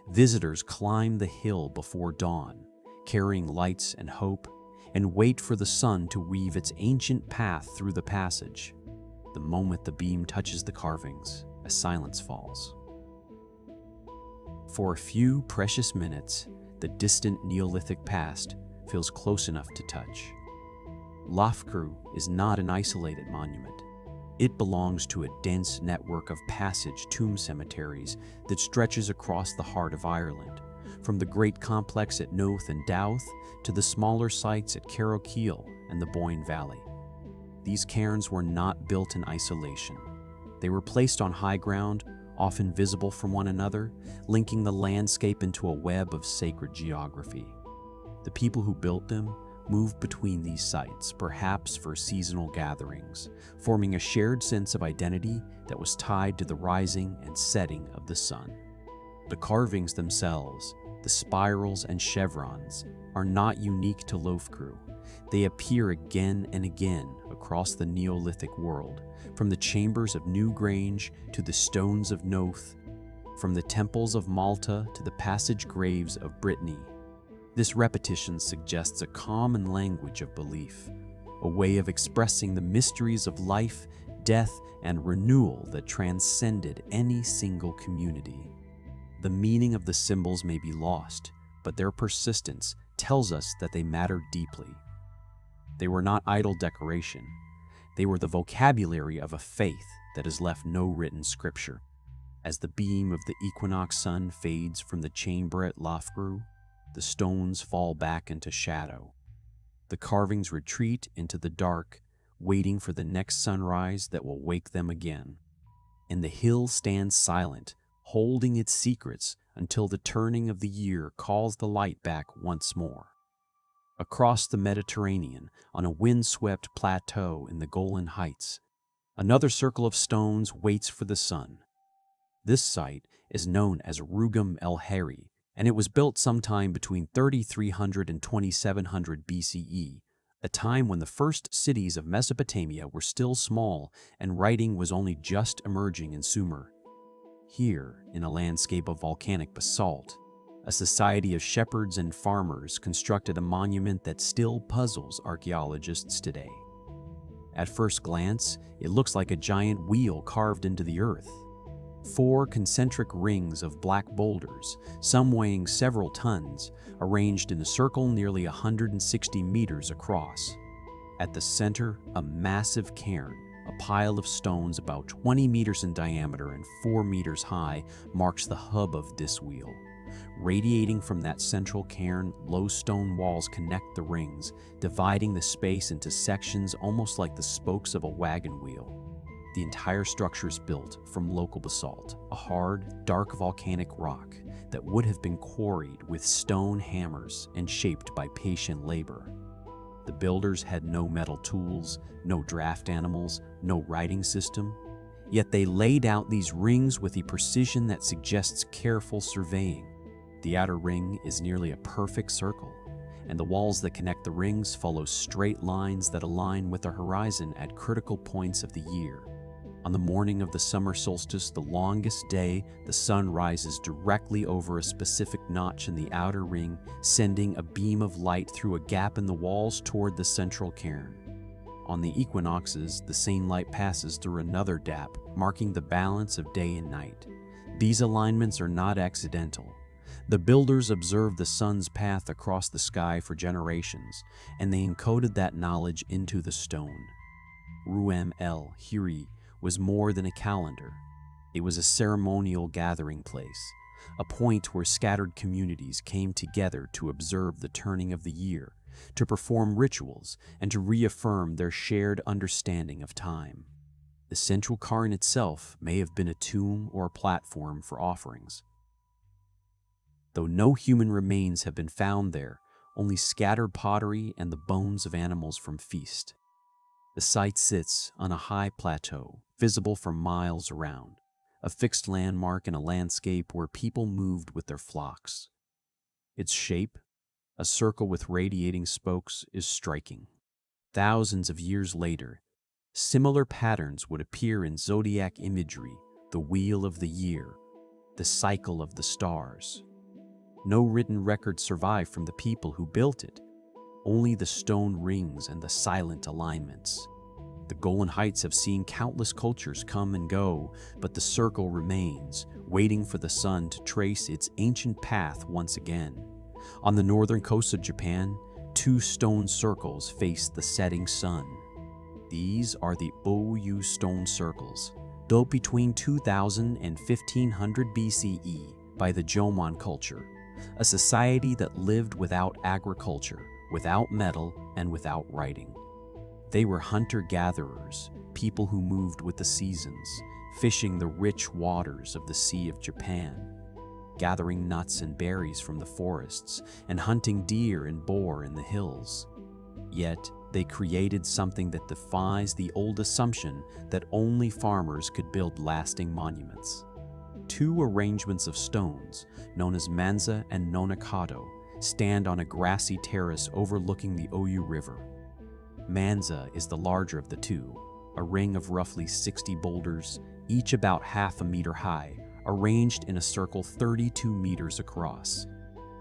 visitors climb the hill before dawn, carrying lights and hope, and wait for the sun to weave its ancient path through the passage. The moment the beam touches the carvings, a silence falls. For a few precious minutes, the distant Neolithic past feels close enough to touch. Lochcrew is not an isolated monument. It belongs to a dense network of passage tomb cemeteries that stretches across the heart of Ireland, from the great complex at Knowth and Douth to the smaller sites at Carrowkeel and the Boyne Valley. These cairns were not built in isolation. They were placed on high ground, often visible from one another, linking the landscape into a web of sacred geography. The people who built them moved between these sites, perhaps for seasonal gatherings, forming a shared sense of identity that was tied to the rising and setting of the sun. The carvings themselves, the spirals and chevrons, are not unique to Lochcrew. They appear again and again across the Neolithic world, from the chambers of Newgrange to the stones of Knowth, from the temples of Malta to the passage graves of Brittany. This repetition suggests a common language of belief, a way of expressing the mysteries of life, death, and renewal that transcended any single community. The meaning of the symbols may be lost, but their persistence tells us that they matter deeply. They were not idle decoration. They were the vocabulary of a faith that has left no written scripture. As the beam of the equinox sun fades from the chamber at Lochcrew, the stones fall back into shadow. The carvings retreat into the dark, waiting for the next sunrise that will wake them again. And the hill stands silent, holding its secrets until the turning of the year calls the light back once more. Across the Mediterranean, on a windswept plateau in the Golan Heights, another circle of stones waits for the sun. This site is known as Rujm el-Hiri, and it was built sometime between 3300 and 2700 BCE, a time when the first cities of Mesopotamia were still small and writing was only just emerging in Sumer. Here, in a landscape of volcanic basalt, a society of shepherds and farmers constructed a monument that still puzzles archaeologists today. At first glance, it looks like a giant wheel carved into the earth. 4 concentric rings of black boulders, some weighing several tons, arranged in a circle nearly 160 meters across. At the center, a massive cairn, a pile of stones about 20 meters in diameter and 4 meters high, marks the hub of this wheel. Radiating from that central cairn, low stone walls connect the rings, dividing the space into sections almost like the spokes of a wagon wheel. The entire structure is built from local basalt, a hard, dark volcanic rock that would have been quarried with stone hammers and shaped by patient labor. The builders had no metal tools, no draft animals, no writing system, yet they laid out these rings with a precision that suggests careful surveying. The outer ring is nearly a perfect circle, and the walls that connect the rings follow straight lines that align with the horizon at critical points of the year. On the morning of the summer solstice, the longest day, the sun rises directly over a specific notch in the outer ring, sending a beam of light through a gap in the walls toward the central cairn. On the equinoxes, the same light passes through another dap, marking the balance of day and night. These alignments are not accidental. The builders observed the sun's path across the sky for generations, and they encoded that knowledge into the stone. Rujm el-Hiri was more than a calendar. It was a ceremonial gathering place, a point where scattered communities came together to observe the turning of the year, to perform rituals, and to reaffirm their shared understanding of time. The central cairn itself may have been a tomb or a platform for offerings. Though no human remains have been found there, only scattered pottery and the bones of animals from feast. The site sits on a high plateau, visible for miles around, a fixed landmark in a landscape where people moved with their flocks. Its shape, a circle with radiating spokes, is striking. Thousands of years later, similar patterns would appear in zodiac imagery, the wheel of the year, the cycle of the stars. No written record survived from the people who built it, only the stone rings and the silent alignments. The Golan Heights have seen countless cultures come and go, but the circle remains, waiting for the sun to trace its ancient path once again. On the northern coast of Japan, two stone circles face the setting sun. These are the Oyu stone circles, built between 2000 and 1500 BCE by the Jomon culture, a society that lived without agriculture, without metal, and without writing. They were hunter-gatherers, people who moved with the seasons, fishing the rich waters of the Sea of Japan, gathering nuts and berries from the forests, and hunting deer and boar in the hills. Yet, they created something that defies the old assumption that only farmers could build lasting monuments. Two arrangements of stones, known as manza and nonakado, stand on a grassy terrace overlooking the Oyu River. Manza is the larger of the two, a ring of roughly 60 boulders, each about half a meter high, arranged in a circle 32 meters across.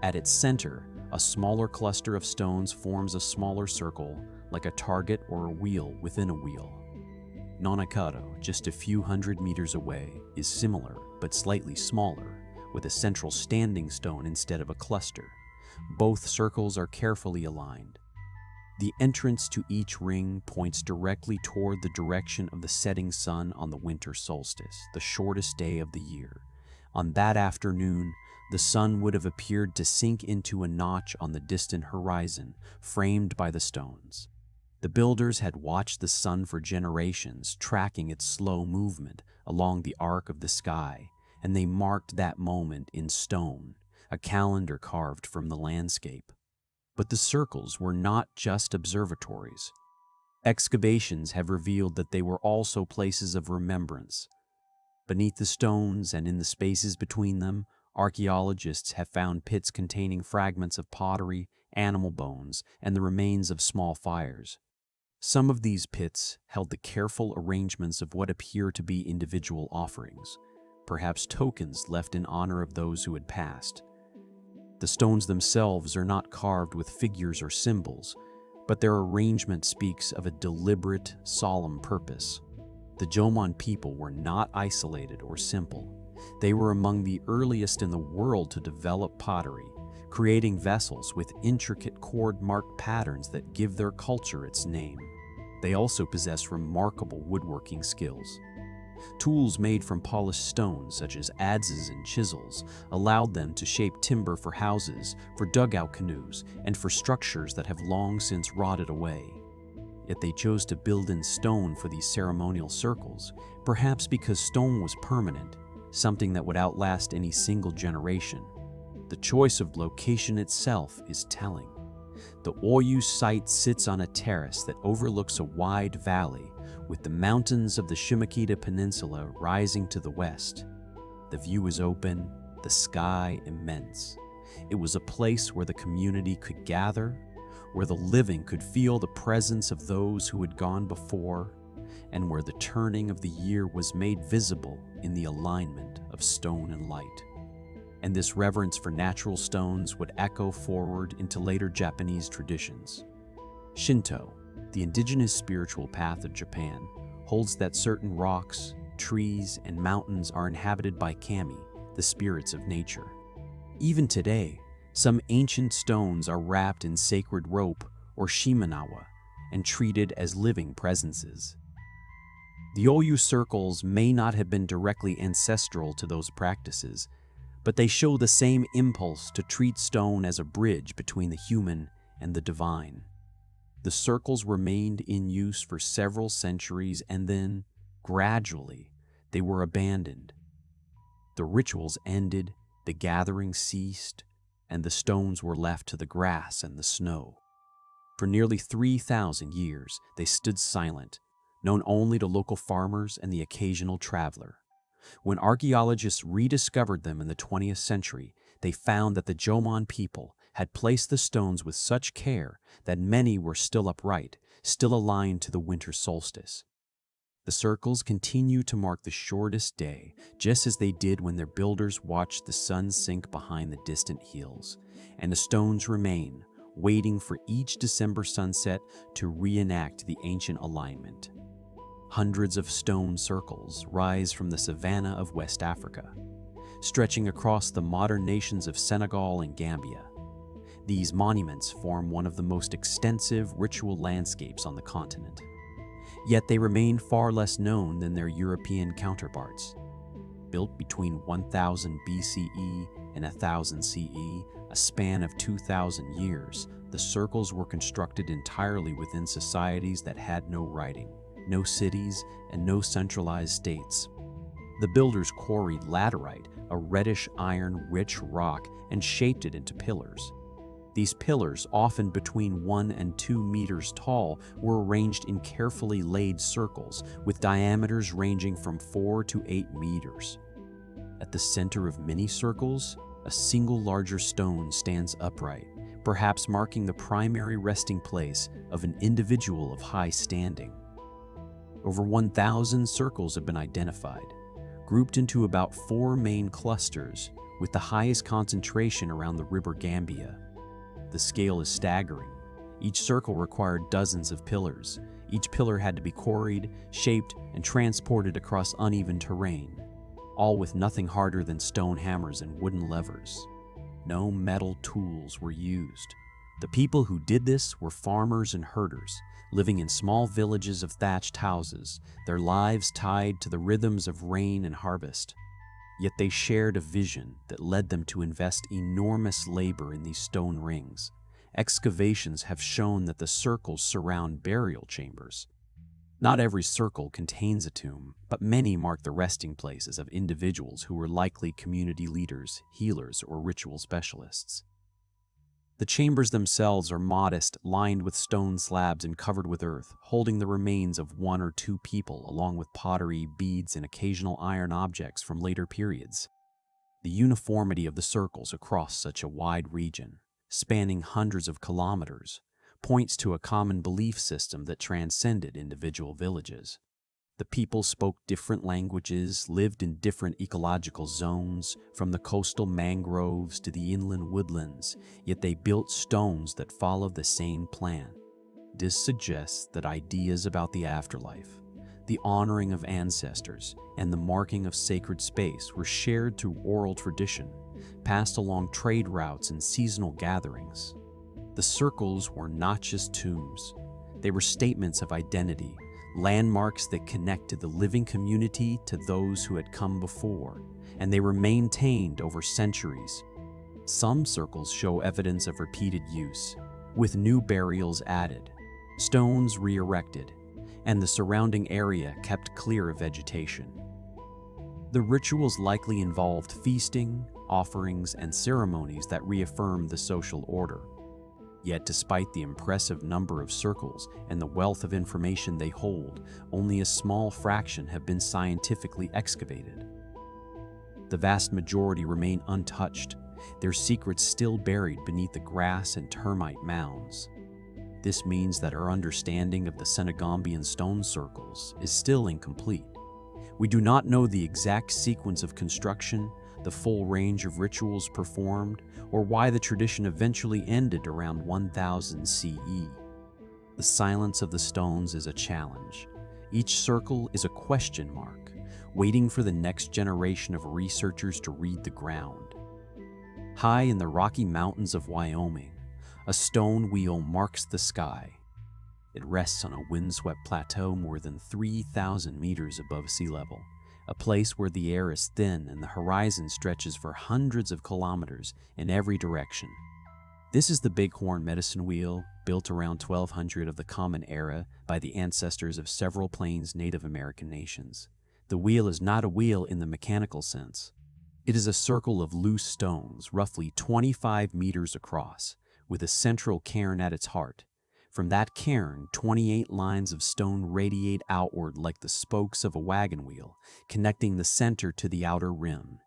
At its center, a smaller cluster of stones forms a smaller circle, like a target or a wheel within a wheel. Nonakado, just a few hundred meters away, is similar but slightly smaller, with a central standing stone instead of a cluster. Both circles are carefully aligned. The entrance to each ring points directly toward the direction of the setting sun on the winter solstice, the shortest day of the year. On that afternoon, the sun would have appeared to sink into a notch on the distant horizon, framed by the stones. The builders had watched the sun for generations, tracking its slow movement along the arc of the sky, and they marked that moment in stone, a calendar carved from the landscape. But the circles were not just observatories. Excavations have revealed that they were also places of remembrance. Beneath the stones and in the spaces between them, archaeologists have found pits containing fragments of pottery, animal bones, and the remains of small fires. Some of these pits held the careful arrangements of what appear to be individual offerings, perhaps tokens left in honor of those who had passed. The stones themselves are not carved with figures or symbols, but their arrangement speaks of a deliberate, solemn purpose. The Jomon people were not isolated or simple. They were among the earliest in the world to develop pottery, creating vessels with intricate cord-marked patterns that give their culture its name. They also possess remarkable woodworking skills. Tools made from polished stones, such as adzes and chisels, allowed them to shape timber for houses, for dugout canoes, and for structures that have long since rotted away. Yet they chose to build in stone for these ceremonial circles, perhaps because stone was permanent, something that would outlast any single generation. The choice of location itself is telling. The Oyu site sits on a terrace that overlooks a wide valley, with the mountains of the Shimakita Peninsula rising to the west. The view is open, the sky immense. It was a place where the community could gather, where the living could feel the presence of those who had gone before, and where the turning of the year was made visible in the alignment of stone and light. And this reverence for natural stones would echo forward into later Japanese traditions. Shinto, The indigenous spiritual path of Japan holds that certain rocks, trees, and mountains are inhabited by kami, the spirits of nature. Even today, some ancient stones are wrapped in sacred rope or shimenawa and treated as living presences. The Oyu circles may not have been directly ancestral to those practices, but they show the same impulse to treat stone as a bridge between the human and the divine. The circles remained in use for several centuries and then, gradually, they were abandoned. The rituals ended, the gathering ceased, and the stones were left to the grass and the snow. For nearly 3,000 years, they stood silent, known only to local farmers and the occasional traveler. When archaeologists rediscovered them in the 20th century, they found that the Jomon people had placed the stones with such care that many were still upright, still aligned to the winter solstice. The circles continue to mark the shortest day, just as they did when their builders watched the sun sink behind the distant hills, and the stones remain, waiting for each December sunset to reenact the ancient alignment. Hundreds of stone circles rise from the savanna of West Africa, stretching across the modern nations of Senegal and Gambia. These monuments form one of the most extensive ritual landscapes on the continent. Yet they remain far less known than their European counterparts. Built between 1000 BCE and 1000 CE, a span of 2,000 years, the circles were constructed entirely within societies that had no writing, no cities, and no centralized states. The builders quarried laterite, a reddish iron-rich rock, and shaped it into pillars. These pillars, often between 1 and 2 meters tall, were arranged in carefully laid circles with diameters ranging from 4 to 8 meters. At the center of many circles, a single larger stone stands upright, perhaps marking the primary resting place of an individual of high standing. Over 1,000 circles have been identified, grouped into about 4 main clusters, with the highest concentration around the river Gambia. The scale is staggering. Each circle required dozens of pillars. Each pillar had to be quarried, shaped, and transported across uneven terrain, all with nothing harder than stone hammers and wooden levers. No metal tools were used. The people who did this were farmers and herders, living in small villages of thatched houses, their lives tied to the rhythms of rain and harvest. Yet they shared a vision that led them to invest enormous labor in these stone rings. Excavations have shown that the circles surround burial chambers. Not every circle contains a tomb, but many mark the resting places of individuals who were likely community leaders, healers, or ritual specialists. The chambers themselves are modest, lined with stone slabs and covered with earth, holding the remains of 1 or 2 people, along with pottery, beads, and occasional iron objects from later periods. The uniformity of the circles across such a wide region, spanning hundreds of kilometers, points to a common belief system that transcended individual villages. The people spoke different languages, lived in different ecological zones, from the coastal mangroves to the inland woodlands, yet they built stones that followed the same plan. This suggests that ideas about the afterlife, the honoring of ancestors, and the marking of sacred space were shared through oral tradition, passed along trade routes and seasonal gatherings. The circles were not just tombs. They were statements of identity, landmarks that connected the living community to those who had come before, and they were maintained over centuries. Some circles show evidence of repeated use, with new burials added, stones re-erected, and the surrounding area kept clear of vegetation. The rituals likely involved feasting, offerings, and ceremonies that reaffirmed the social order. Yet despite the impressive number of circles and the wealth of information they hold, only a small fraction have been scientifically excavated. The vast majority remain untouched, their secrets still buried beneath the grass and termite mounds. This means that our understanding of the Senegambian stone circles is still incomplete. We do not know the exact sequence of construction, the full range of rituals performed, or why the tradition eventually ended around 1000 CE. The silence of the stones is a challenge. Each circle is a question mark, waiting for the next generation of researchers to read the ground. High in the Rocky Mountains of Wyoming, a stone wheel marks the sky. It rests on a windswept plateau more than 3,000 meters above sea level, a place where the air is thin and the horizon stretches for hundreds of kilometers in every direction. This is the Bighorn Medicine Wheel, built around 1200 of the Common Era by the ancestors of several Plains Native American nations. The wheel is not a wheel in the mechanical sense. It is a circle of loose stones, roughly 25 meters across, with a central cairn at its heart. From that cairn, 28 lines of stone radiate outward like the spokes of a wagon wheel, connecting the center to the outer rim.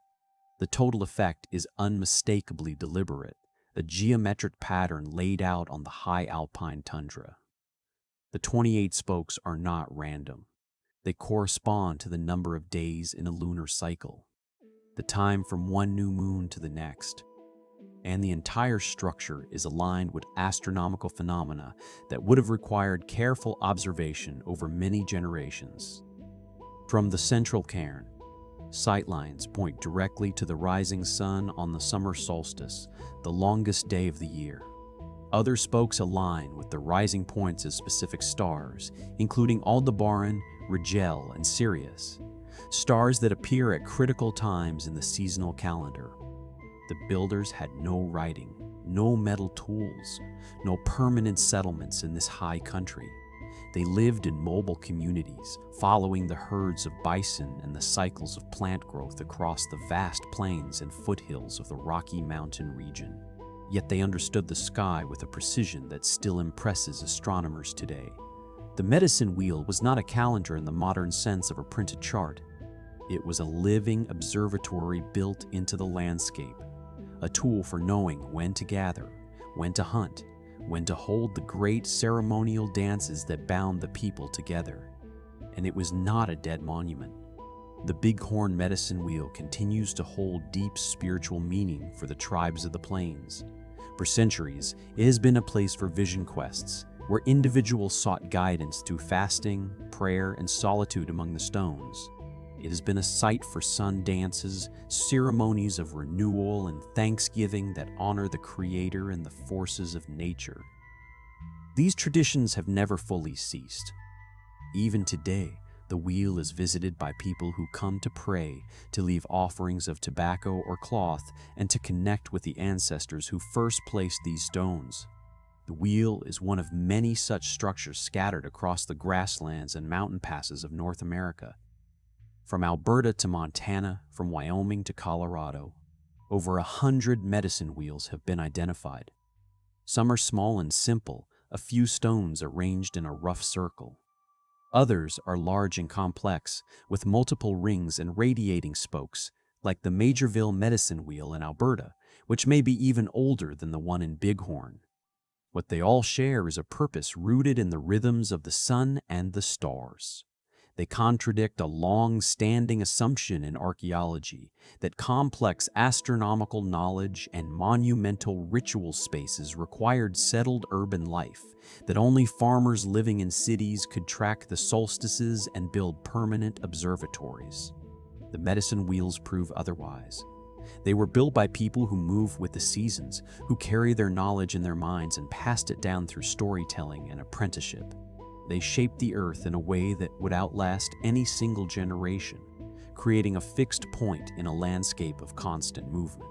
The total effect is unmistakably deliberate, a geometric pattern laid out on the high alpine tundra. The 28 spokes are not random. They correspond to the number of days in a lunar cycle, the time from one new moon to the next. And the entire structure is aligned with astronomical phenomena that would have required careful observation over many generations. From the central cairn, sightlines point directly to the rising sun on the summer solstice, the longest day of the year. Other spokes align with the rising points of specific stars, including Aldebaran, Rigel, and Sirius, stars that appear at critical times in the seasonal calendar. The builders had no writing, no metal tools, no permanent settlements in this high country. They lived in mobile communities, following the herds of bison and the cycles of plant growth across the vast plains and foothills of the Rocky Mountain region. Yet they understood the sky with a precision that still impresses astronomers today. The medicine wheel was not a calendar in the modern sense of a printed chart. It was a living observatory built into the landscape, a tool for knowing when to gather, when to hunt, when to hold the great ceremonial dances that bound the people together. And it was not a dead monument. The Bighorn Medicine Wheel continues to hold deep spiritual meaning for the tribes of the plains. For centuries, it has been a place for vision quests, where individuals sought guidance through fasting, prayer, and solitude among the stones. It has been a site for sun dances, ceremonies of renewal and thanksgiving that honor the Creator and the forces of nature. These traditions have never fully ceased. Even today, the wheel is visited by people who come to pray, to leave offerings of tobacco or cloth, and to connect with the ancestors who first placed these stones. The wheel is one of many such structures scattered across the grasslands and mountain passes of North America. From Alberta to Montana, from Wyoming to Colorado, over 100 medicine wheels have been identified. Some are small and simple, a few stones arranged in a rough circle. Others are large and complex, with multiple rings and radiating spokes, like the Majorville Medicine Wheel in Alberta, which may be even older than the one in Bighorn. What they all share is a purpose rooted in the rhythms of the sun and the stars. They contradict a long-standing assumption in archaeology that complex astronomical knowledge and monumental ritual spaces required settled urban life, that only farmers living in cities could track the solstices and build permanent observatories. The medicine wheels prove otherwise. They were built by people who move with the seasons, who carry their knowledge in their minds and passed it down through storytelling and apprenticeship. They shaped the earth in a way that would outlast any single generation, creating a fixed point in a landscape of constant movement.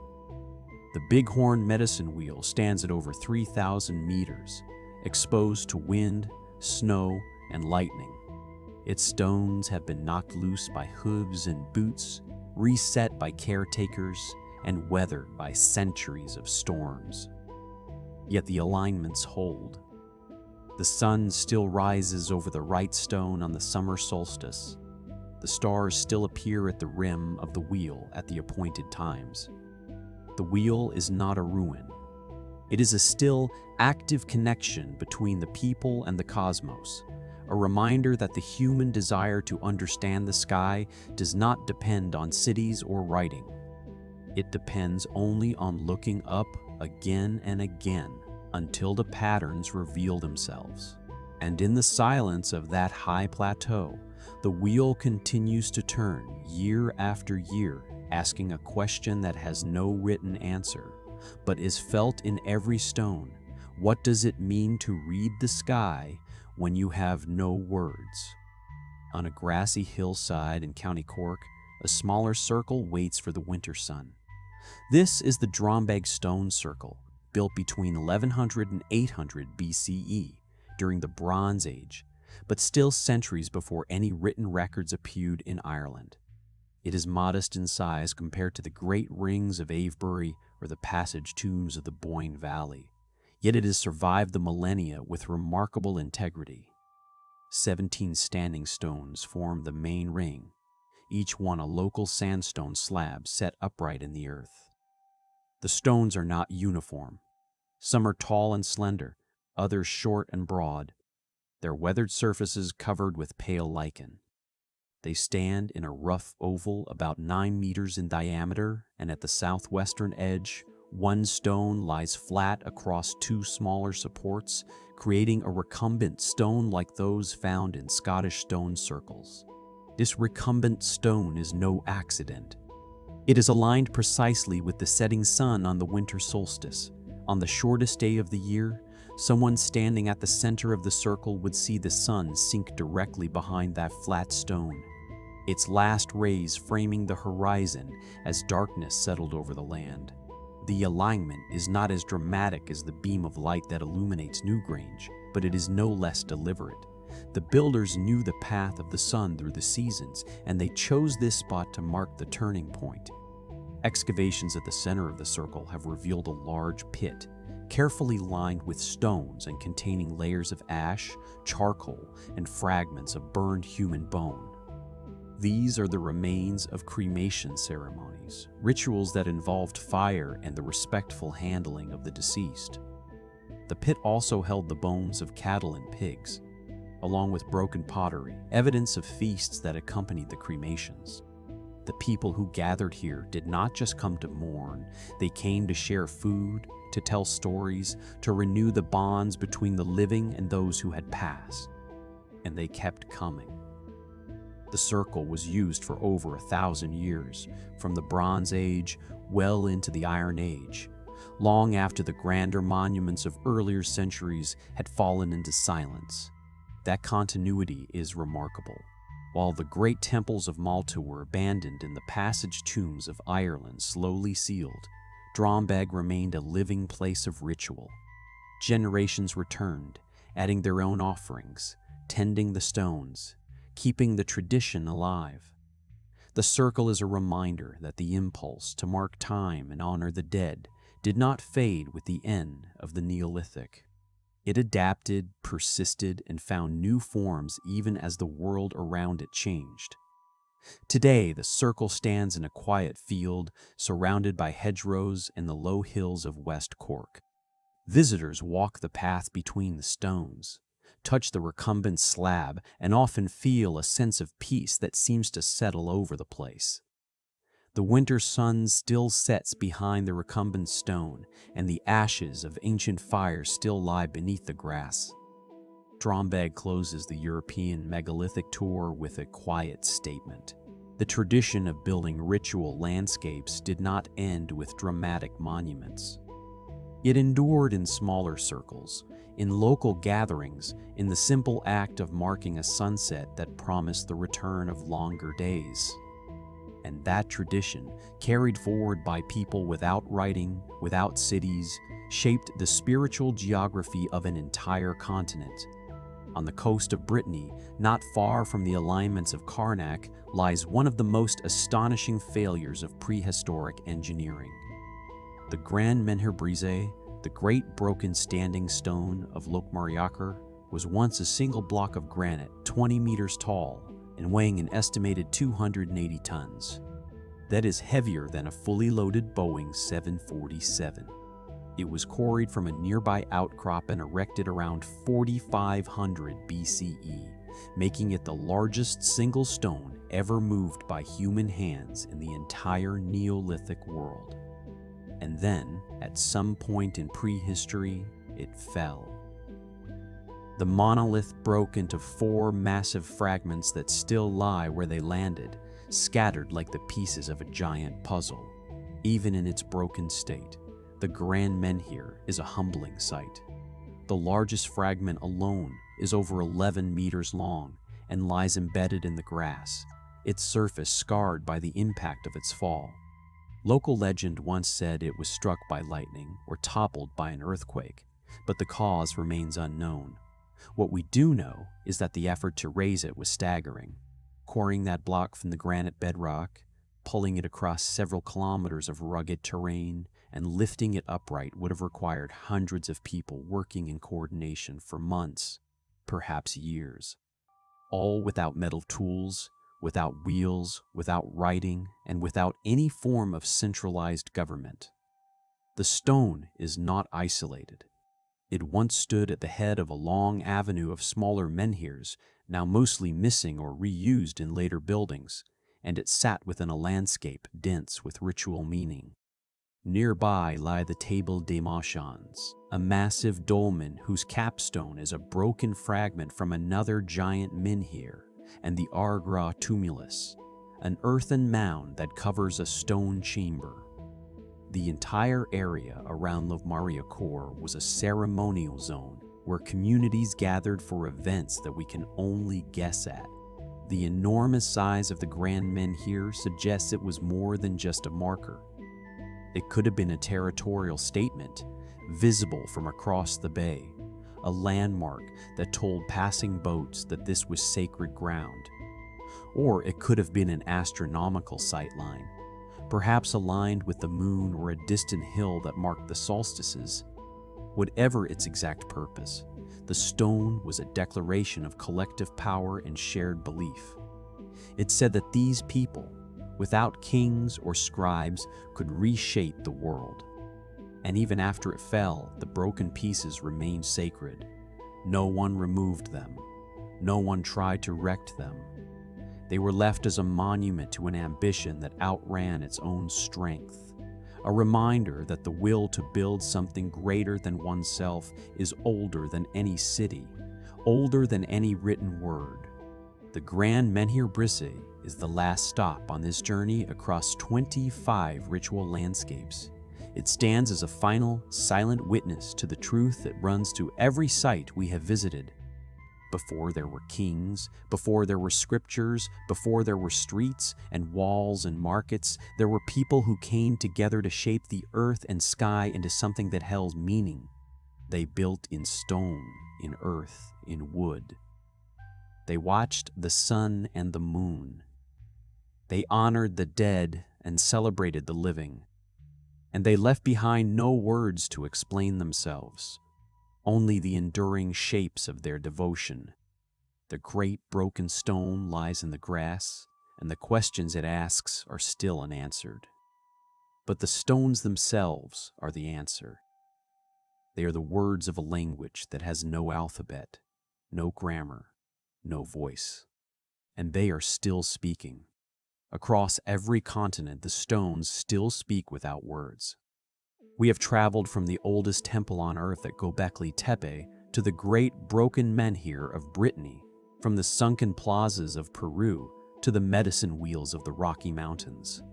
The Bighorn Medicine Wheel stands at over 3,000 meters, exposed to wind, snow, and lightning. Its stones have been knocked loose by hooves and boots, reset by caretakers, and weathered by centuries of storms. Yet the alignments hold. The sun still rises over the right stone on the summer solstice. The stars still appear at the rim of the wheel at the appointed times. The wheel is not a ruin. It is a still, active connection between the people and the cosmos, a reminder that the human desire to understand the sky does not depend on cities or writing. It depends only on looking up again and again until the patterns reveal themselves. And in the silence of that high plateau, the wheel continues to turn year after year, asking a question that has no written answer, but is felt in every stone. What does it mean to read the sky when you have no words? On a grassy hillside in County Cork, a smaller circle waits for the winter sun. This is the Drombeg Stone Circle, built between 1100 and 800 BCE during the Bronze Age, but still centuries before any written records appeared in Ireland. It is modest in size compared to the great rings of Avebury or the passage tombs of the Boyne Valley, yet it has survived the millennia with remarkable integrity. 17 standing stones form the main ring, each one a local sandstone slab set upright in the earth. The stones are not uniform. Some are tall and slender, others short and broad, their weathered surfaces covered with pale lichen. They stand in a rough oval about 9 meters in diameter, and at the southwestern edge, one stone lies flat across 2 smaller supports, creating a recumbent stone like those found in Scottish stone circles. This recumbent stone is no accident. It is aligned precisely with the setting sun on the winter solstice. On the shortest day of the year, someone standing at the center of the circle would see the sun sink directly behind that flat stone, its last rays framing the horizon as darkness settled over the land. The alignment is not as dramatic as the beam of light that illuminates Newgrange, but it is no less deliberate. The builders knew the path of the sun through the seasons, and they chose this spot to mark the turning point. Excavations at the center of the circle have revealed a large pit, carefully lined with stones and containing layers of ash, charcoal, and fragments of burned human bone. These are the remains of cremation ceremonies, rituals that involved fire and the respectful handling of the deceased. The pit also held the bones of cattle and pigs, along with broken pottery, evidence of feasts that accompanied the cremations. The people who gathered here did not just come to mourn, they came to share food, to tell stories, to renew the bonds between the living and those who had passed. And they kept coming. The circle was used for over 1,000 years, from the Bronze Age well into the Iron Age, long after the grander monuments of earlier centuries had fallen into silence. That continuity is remarkable. While the great temples of Malta were abandoned and the passage tombs of Ireland slowly sealed, Drombeg remained a living place of ritual. Generations returned, adding their own offerings, tending the stones, keeping the tradition alive. The circle is a reminder that the impulse to mark time and honor the dead did not fade with the end of the Neolithic. It adapted, persisted, and found new forms even as the world around it changed. Today, the circle stands in a quiet field surrounded by hedgerows and the low hills of West Cork. Visitors walk the path between the stones, touch the recumbent slab, and often feel a sense of peace that seems to settle over the place. The winter sun still sets behind the recumbent stone, and the ashes of ancient fires still lie beneath the grass. Drombeg closes the European megalithic tour with a quiet statement. The tradition of building ritual landscapes did not end with dramatic monuments. It endured in smaller circles, in local gatherings, in the simple act of marking a sunset that promised the return of longer days. And that tradition, carried forward by people without writing, without cities, shaped the spiritual geography of an entire continent. On the coast of Brittany, not far from the alignments of Carnac, lies one of the most astonishing failures of prehistoric engineering. The Grand Menhir Brise, the great broken standing stone of Lokmariakar, was once a single block of granite 20 meters tall and weighing an estimated 280 tons. That is heavier than a fully loaded Boeing 747. It was quarried from a nearby outcrop and erected around 4500 BCE, making it the largest single stone ever moved by human hands in the entire Neolithic world. And then, at some point in prehistory, it fell. The monolith broke into 4 massive fragments that still lie where they landed, scattered like the pieces of a giant puzzle. Even in its broken state, the Grand Menhir is a humbling sight. The largest fragment alone is over 11 meters long and lies embedded in the grass, its surface scarred by the impact of its fall. Local legend once said it was struck by lightning or toppled by an earthquake, but the cause remains unknown. What we do know is that the effort to raise it was staggering. Quarrying that block from the granite bedrock, pulling it across several kilometers of rugged terrain, and lifting it upright would have required hundreds of people working in coordination for months, perhaps years. All without metal tools, without wheels, without writing, and without any form of centralized government. The stone is not isolated. It once stood at the head of a long avenue of smaller menhirs, now mostly missing or reused in later buildings, and it sat within a landscape dense with ritual meaning. Nearby lie the Table des Marchands, a massive dolmen whose capstone is a broken fragment from another giant menhir, and the Argra tumulus, an earthen mound that covers a stone chamber. The entire area around Lovmaria Core was a ceremonial zone where communities gathered for events that we can only guess at. The enormous size of the Grand Menhir suggests it was more than just a marker. It could have been a territorial statement, visible from across the bay, a landmark that told passing boats that this was sacred ground. Or it could have been an astronomical sightline, perhaps aligned with the moon or a distant hill that marked the solstices. Whatever its exact purpose, the stone was a declaration of collective power and shared belief. It said that these people, without kings or scribes, could reshape the world. And even after it fell, the broken pieces remained sacred. No one removed them. No one tried to wreck them. They were left as a monument to an ambition that outran its own strength, a reminder that the will to build something greater than oneself is older than any city, older than any written word. The Grand Menhir Brise is the last stop on this journey across 25 ritual landscapes. It stands as a final, silent witness to the truth that runs through every site we have visited. Before there were kings, before there were scriptures, before there were streets and walls and markets, there were people who came together to shape the earth and sky into something that held meaning. They built in stone, in earth, in wood. They watched the sun and the moon. They honored the dead and celebrated the living. And they left behind no words to explain themselves, only the enduring shapes of their devotion. The great broken stone lies in the grass, and the questions it asks are still unanswered. But the stones themselves are the answer. They are the words of a language that has no alphabet, no grammar, no voice. And they are still speaking. Across every continent, the stones still speak without words. We have traveled from the oldest temple on earth at Göbekli Tepe to the great broken menhir of Brittany, from the sunken plazas of Peru to the medicine wheels of the Rocky Mountains.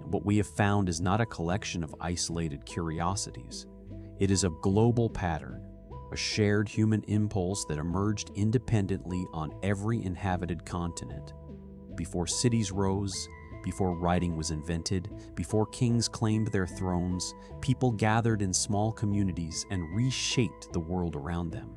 And what we have found is not a collection of isolated curiosities. It is a global pattern, a shared human impulse that emerged independently on every inhabited continent. Before cities rose, before writing was invented, before kings claimed their thrones, people gathered in small communities and reshaped the world around them.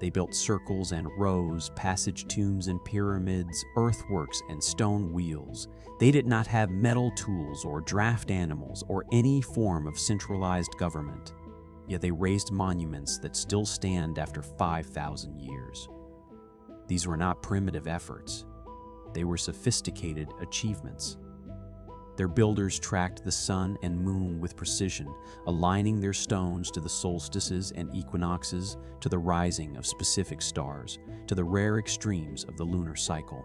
They built circles and rows, passage tombs and pyramids, earthworks and stone wheels. They did not have metal tools or draft animals or any form of centralized government. Yet they raised monuments that still stand after 5,000 years. These were not primitive efforts. They were sophisticated achievements. Their builders tracked the sun and moon with precision, aligning their stones to the solstices and equinoxes, to the rising of specific stars, to the rare extremes of the lunar cycle.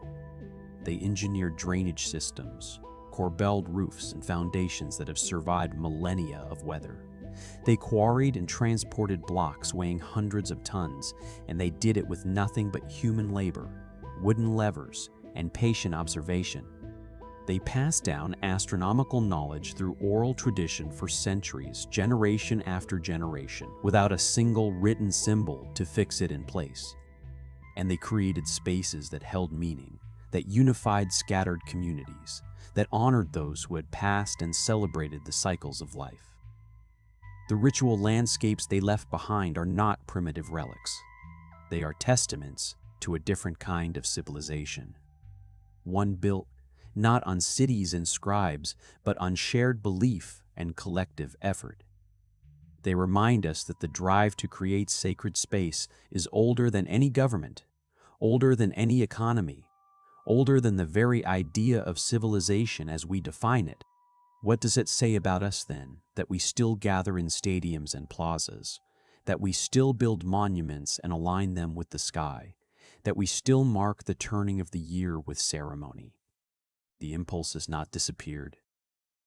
They engineered drainage systems, corbelled roofs and foundations that have survived millennia of weather. They quarried and transported blocks weighing hundreds of tons, and they did it with nothing but human labor, wooden levers, and patient observation. They passed down astronomical knowledge through oral tradition for centuries, generation after generation, without a single written symbol to fix it in place. And they created spaces that held meaning, that unified scattered communities, that honored those who had passed and celebrated the cycles of life. The ritual landscapes they left behind are not primitive relics. They are testaments to a different kind of civilization. One built not on cities and scribes, but on shared belief and collective effort. They remind us that the drive to create sacred space is older than any government, older than any economy, older than the very idea of civilization as we define it. What does it say about us then, that we still gather in stadiums and plazas, that we still build monuments and align them with the sky, that we still mark the turning of the year with ceremony? The impulse has not disappeared.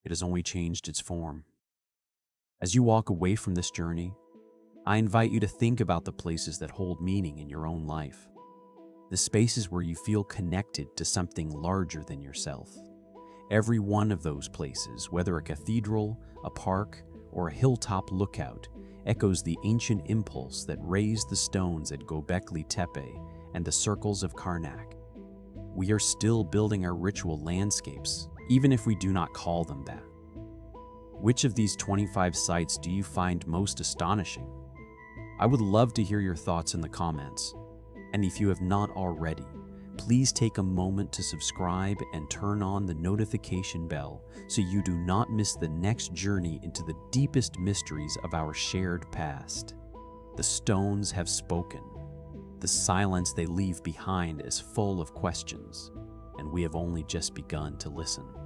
It has only changed its form. As you walk away from this journey, I invite you to think about the places that hold meaning in your own life, the spaces where you feel connected to something larger than yourself. Every one of those places, whether a cathedral, a park, or a hilltop lookout, echoes the ancient impulse that raised the stones at Göbekli Tepe and the circles of Carnac. We are still building our ritual landscapes, even if we do not call them that. Which of these 25 sites do you find most astonishing? I would love to hear your thoughts in the comments. And if you have not already, please take a moment to subscribe and turn on the notification bell so you do not miss the next journey into the deepest mysteries of our shared past. The stones have spoken. The silence they leave behind is full of questions, and we have only just begun to listen.